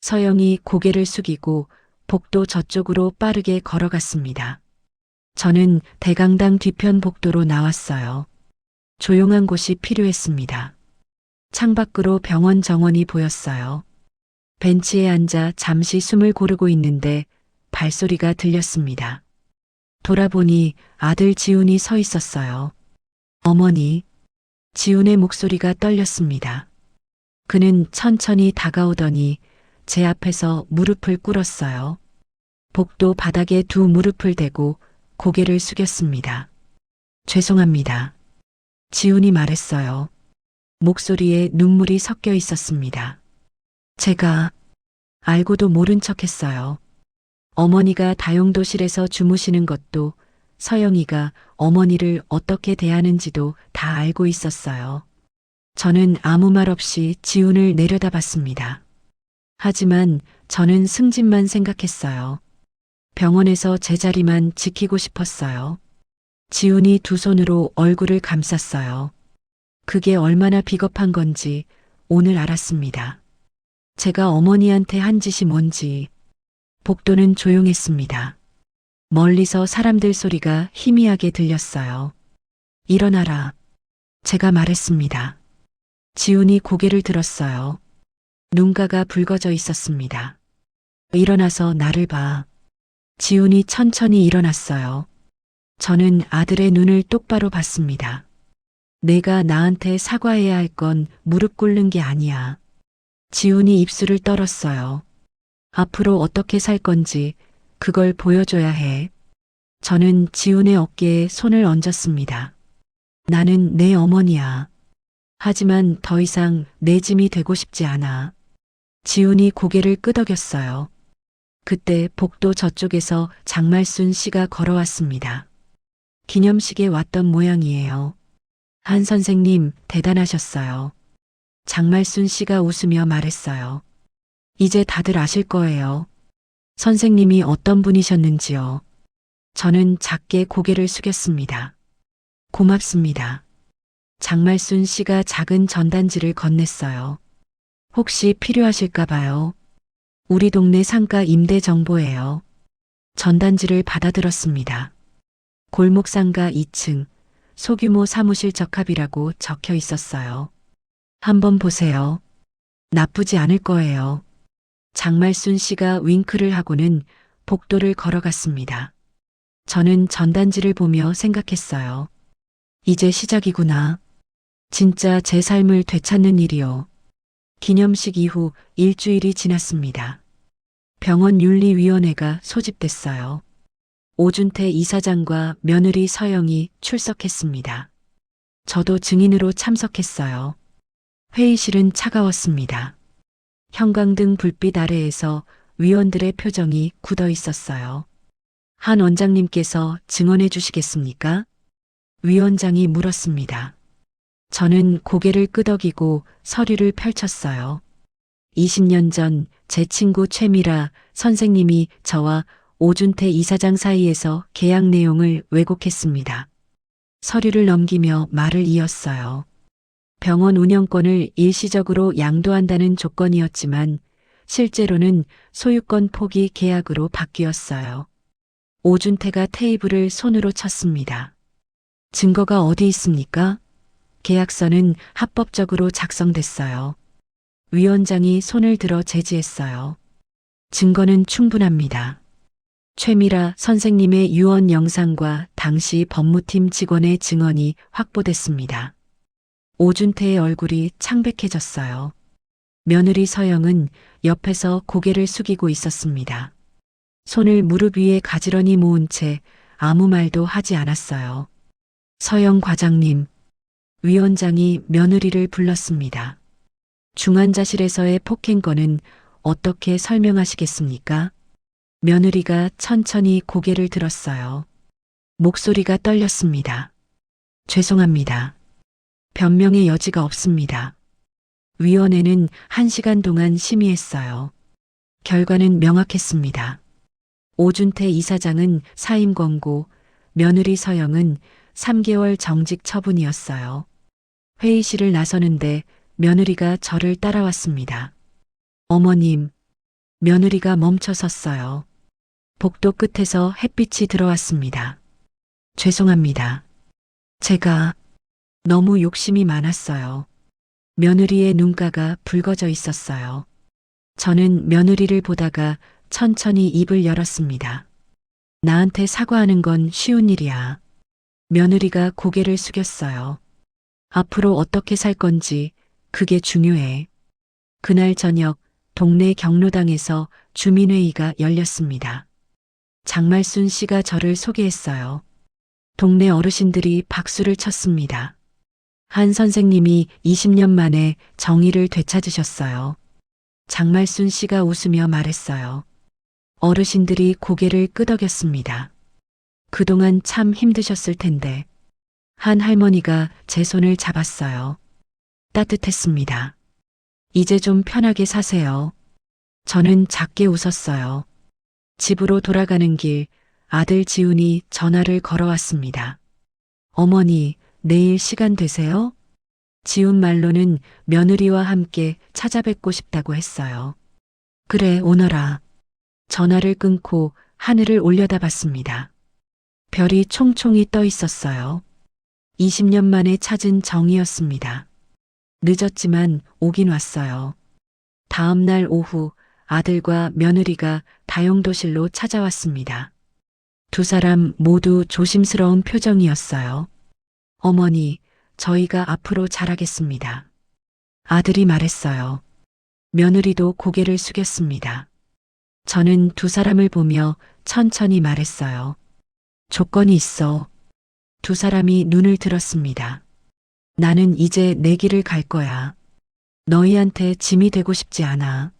서영이 고개를 숙이고 복도 저쪽으로 빠르게 걸어갔습니다. 저는 대강당 뒤편 복도로 나왔어요. 조용한 곳이 필요했습니다. 창밖으로 병원 정원이 보였어요. 벤치에 앉아 잠시 숨을 고르고 있는데 발소리가 들렸습니다. 돌아보니 아들 지훈이 서 있었어요. 어머니. 지훈의 목소리가 떨렸습니다. 그는 천천히 다가오더니 제 앞에서 무릎을 꿇었어요. 복도 바닥에 두 무릎을 대고 고개를 숙였습니다. 죄송합니다. 지훈이 말했어요. 목소리에 눈물이 섞여 있었습니다. 제가 알고도 모른 척 했어요. 어머니가 다용도실에서 주무시는 것도 서영이가 어머니를 어떻게 대하는지도 다 알고 있었어요. 저는 아무 말 없이 지훈을 내려다봤습니다. 하지만 저는 승진만 생각했어요. 병원에서 제 자리만 지키고 싶었어요. 지훈이 두 손으로 얼굴을 감쌌어요. 그게 얼마나 비겁한 건지 오늘 알았습니다. 제가 어머니한테 한 짓이 뭔지. 복도는 조용했습니다. 멀리서 사람들 소리가 희미하게 들렸어요. 일어나라. 제가 말했습니다. 지훈이 고개를 들었어요. 눈가가 붉어져 있었습니다. 일어나서 나를 봐. 지훈이 천천히 일어났어요. 저는 아들의 눈을 똑바로 봤습니다. 내가 나한테 사과해야 할 건 무릎 꿇는 게 아니야. 지훈이 입술을 떨었어요. 앞으로 어떻게 살 건지 그걸 보여줘야 해. 저는 지훈의 어깨에 손을 얹었습니다. 나는 내 어머니야. 하지만 더 이상 내 짐이 되고 싶지 않아. 지훈이 고개를 끄덕였어요. 그때 복도 저쪽에서 장말순 씨가 걸어왔습니다. 기념식에 왔던 모양이에요. 한 선생님 대단하셨어요. 장말순 씨가 웃으며 말했어요. 이제 다들 아실 거예요. 선생님이 어떤 분이셨는지요. 저는 작게 고개를 숙였습니다. 고맙습니다. 장말순 씨가 작은 전단지를 건넸어요. 혹시 필요하실까 봐요. 우리 동네 상가 임대 정보예요. 전단지를 받아들었습니다. 골목상가 2층 소규모 사무실 적합이라고 적혀 있었어요. 한번 보세요. 나쁘지 않을 거예요. 장말순 씨가 윙크를 하고는 복도를 걸어갔습니다. 저는 전단지를 보며 생각했어요. 이제 시작이구나. 진짜 제 삶을 되찾는 일이요. 기념식 이후 일주일이 지났습니다. 병원 윤리위원회가 소집됐어요. 오준태 이사장과 며느리 서영이 출석했습니다. 저도 증인으로 참석했어요. 회의실은 차가웠습니다. 형광등 불빛 아래에서 위원들의 표정이 굳어 있었어요. 한 원장님께서 증언해 주시겠습니까? 위원장이 물었습니다. 저는 고개를 끄덕이고 서류를 펼쳤어요. 20년 전 제 친구 최미라 선생님이 저와 오준태 이사장 사이에서 계약 내용을 왜곡했습니다. 서류를 넘기며 말을 이었어요. 병원 운영권을 일시적으로 양도한다는 조건이었지만 실제로는 소유권 포기 계약으로 바뀌었어요. 오준태가 테이블을 손으로 쳤습니다. 증거가 어디 있습니까? 계약서는 합법적으로 작성됐어요. 위원장이 손을 들어 제지했어요. 증거는 충분합니다. 최미라 선생님의 유언 영상과 당시 법무팀 직원의 증언이 확보됐습니다. 오준태의 얼굴이 창백해졌어요. 며느리 서영은 옆에서 고개를 숙이고 있었습니다. 손을 무릎 위에 가지런히 모은 채 아무 말도 하지 않았어요. 서영 과장님, 위원장이 며느리를 불렀습니다. 중환자실에서의 폭행 건은 어떻게 설명하시겠습니까? 며느리가 천천히 고개를 들었어요. 목소리가 떨렸습니다. 죄송합니다. 변명의 여지가 없습니다. 위원회는 1시간 동안 심의했어요. 결과는 명확했습니다. 오준태 이사장은 사임 권고, 며느리 서영은 3개월 정직 처분이었어요. 회의실을 나서는데 며느리가 저를 따라왔습니다. 어머님, 며느리가 멈춰 섰어요. 복도 끝에서 햇빛이 들어왔습니다. 죄송합니다. 제가 너무 욕심이 많았어요. 며느리의 눈가가 붉어져 있었어요. 저는 며느리를 보다가 천천히 입을 열었습니다. 나한테 사과하는 건 쉬운 일이야. 며느리가 고개를 숙였어요. 앞으로 어떻게 살 건지 그게 중요해. 그날 저녁 동네 경로당에서 주민회의가 열렸습니다. 장말순 씨가 저를 소개했어요. 동네 어르신들이 박수를 쳤습니다. 한 선생님이 20년 만에 정의를 되찾으셨어요. 장말순 씨가 웃으며 말했어요. 어르신들이 고개를 끄덕였습니다. 그동안 참 힘드셨을 텐데. 한 할머니가 제 손을 잡았어요. 따뜻했습니다. 이제 좀 편하게 사세요. 저는 작게 웃었어요. 집으로 돌아가는 길 아들 지훈이 전화를 걸어왔습니다. 어머니, 내일 시간 되세요? 지훈 말로는 며느리와 함께 찾아뵙고 싶다고 했어요. 그래, 오너라. 전화를 끊고 하늘을 올려다봤습니다. 별이 총총히 떠 있었어요. 20년 만에 찾은 정이었습니다. 늦었지만 오긴 왔어요. 다음 날 오후 아들과 며느리가 다용도실로 찾아왔습니다. 두 사람 모두 조심스러운 표정이었어요. 어머니, 저희가 앞으로 잘하겠습니다. 아들이 말했어요. 며느리도 고개를 숙였습니다. 저는 두 사람을 보며 천천히 말했어요. 조건이 있어. 두 사람이 눈을 들었습니다. 나는 이제 내 길을 갈 거야. 너희한테 짐이 되고 싶지 않아.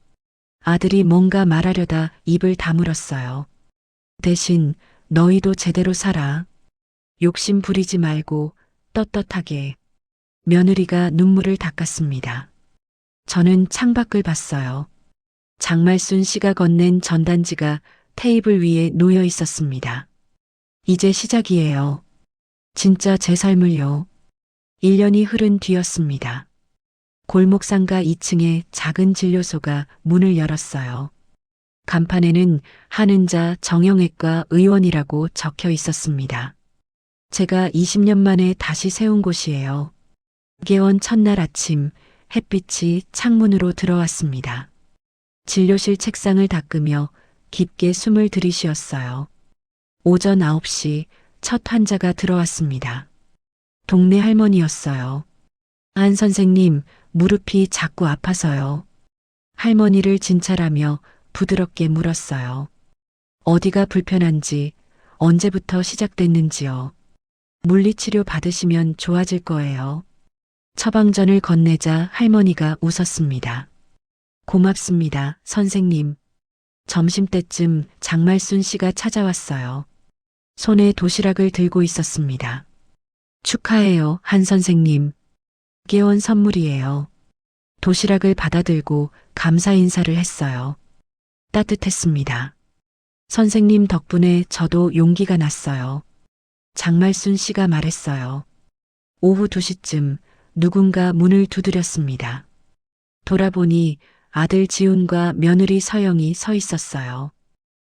아들이 뭔가 말하려다 입을 다물었어요. 대신 너희도 제대로 살아. 욕심 부리지 말고 떳떳하게. 며느리가 눈물을 닦았습니다. 저는 창밖을 봤어요. 장말순 씨가 건넨 전단지가 테이블 위에 놓여 있었습니다. 이제 시작이에요. 진짜 제 삶을요. 1년이 흐른 뒤였습니다. 골목상가 2층에 작은 진료소가 문을 열었어요. 간판에는 한은자 정형외과 의원이라고 적혀 있었습니다. 제가 20년 만에 다시 세운 곳이에요. 개원 첫날 아침 햇빛이 창문으로 들어왔습니다. 진료실 책상을 닦으며 깊게 숨을 들이쉬었어요. 오전 9시 첫 환자가 들어왔습니다. 동네 할머니였어요. 안 선생님, 무릎이 자꾸 아파서요. 할머니를 진찰하며 부드럽게 물었어요. 어디가 불편한지, 언제부터 시작됐는지요. 물리치료 받으시면 좋아질 거예요. 처방전을 건네자 할머니가 웃었습니다. 고맙습니다, 선생님. 점심때쯤 장말순 씨가 찾아왔어요. 손에 도시락을 들고 있었습니다. 축하해요, 한 선생님. 개원 선물이에요. 도시락을 받아들고 감사 인사를 했어요. 따뜻했습니다. 선생님 덕분에 저도 용기가 났어요. 장말순 씨가 말했어요. 오후 2시쯤 누군가 문을 두드렸습니다. 돌아보니 아들 지훈과 며느리 서영이 서 있었어요.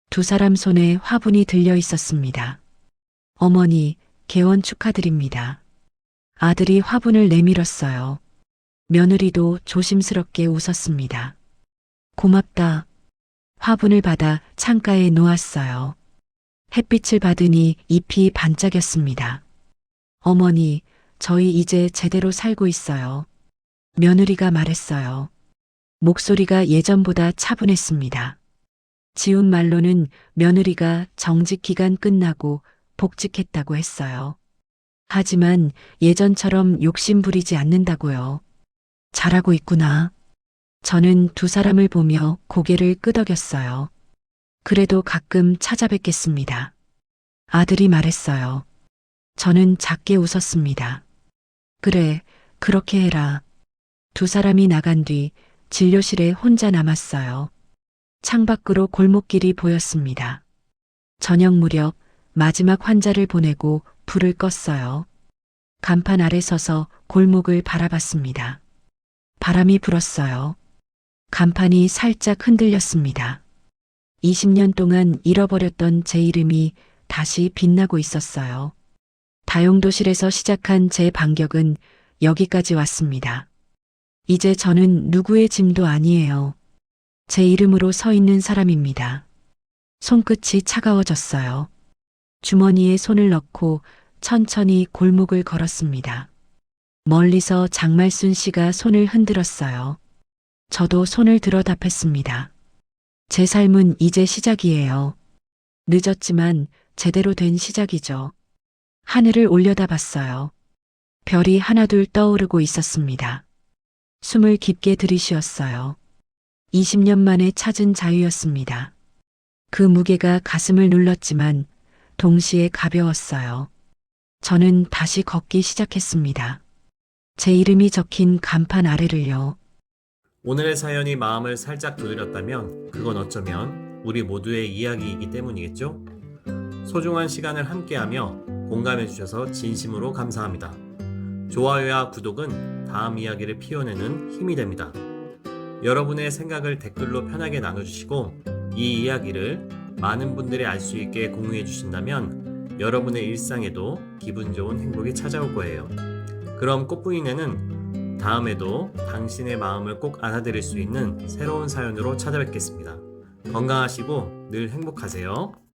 두 사람 손에 화분이 들려 있었습니다. 어머니, 개원 축하드립니다. 아들이 화분을 내밀었어요. 며느리도 조심스럽게 웃었습니다. 고맙다. 화분을 받아 창가에 놓았어요. 햇빛을 받으니 잎이 반짝였습니다. 어머니, 저희 이제 제대로 살고 있어요. 며느리가 말했어요. 목소리가 예전보다 차분했습니다. 지훈 말로는 며느리가 정직 기간 끝나고 복직했다고 했어요. 하지만 예전처럼 욕심 부리지 않는다고요. 잘하고 있구나. 저는 두 사람을 보며 고개를 끄덕였어요. 그래도 가끔 찾아뵙겠습니다. 아들이 말했어요. 저는 작게 웃었습니다. 그래, 그렇게 해라. 두 사람이 나간 뒤 진료실에 혼자 남았어요. 창밖으로 골목길이 보였습니다. 저녁 무렵 마지막 환자를 보내고 불을 껐어요. 간판 아래 서서 골목을 바라봤습니다. 바람이 불었어요. 간판이 살짝 흔들렸습니다. 20년 동안 잃어버렸던 제 이름이 다시 빛나고 있었어요. 다용도실에서 시작한 제 반격은 여기까지 왔습니다. 이제 저는 누구의 짐도 아니에요. 제 이름으로 서 있는 사람입니다. 손끝이 차가워졌어요. 주머니에 손을 넣고 천천히 골목을 걸었습니다. 멀리서 장말순 씨가 손을 흔들었어요. 저도 손을 들어 답했습니다. 제 삶은 이제 시작이에요. 늦었지만 제대로 된 시작이죠. 하늘을 올려다봤어요. 별이 하나둘 떠오르고 있었습니다. 숨을 깊게 들이쉬었어요. 20년 만에 찾은 자유였습니다. 그 무게가 가슴을 눌렀지만 동시에 가벼웠어요. 저는 다시 걷기 시작했습니다. 제 이름이 적힌 간판 아래를요. 오늘의 사연이 마음을 살짝 두드렸다면 그건 어쩌면 우리 모두의 이야기이기 때문이겠죠? 소중한 시간을 함께하며 공감해 주셔서 진심으로 감사합니다. 좋아요와 구독은 다음 이야기를 피워내는 힘이 됩니다. 여러분의 생각을 댓글로 편하게 나눠주시고 이 이야기를 많은 분들이 알 수 있게 공유해 주신다면 여러분의 일상에도 기분 좋은 행복이 찾아올 거예요. 그럼 꽃부인네는 다음에도 당신의 마음을 꼭 안아드릴 수 있는 새로운 사연으로 찾아뵙겠습니다. 건강하시고 늘 행복하세요.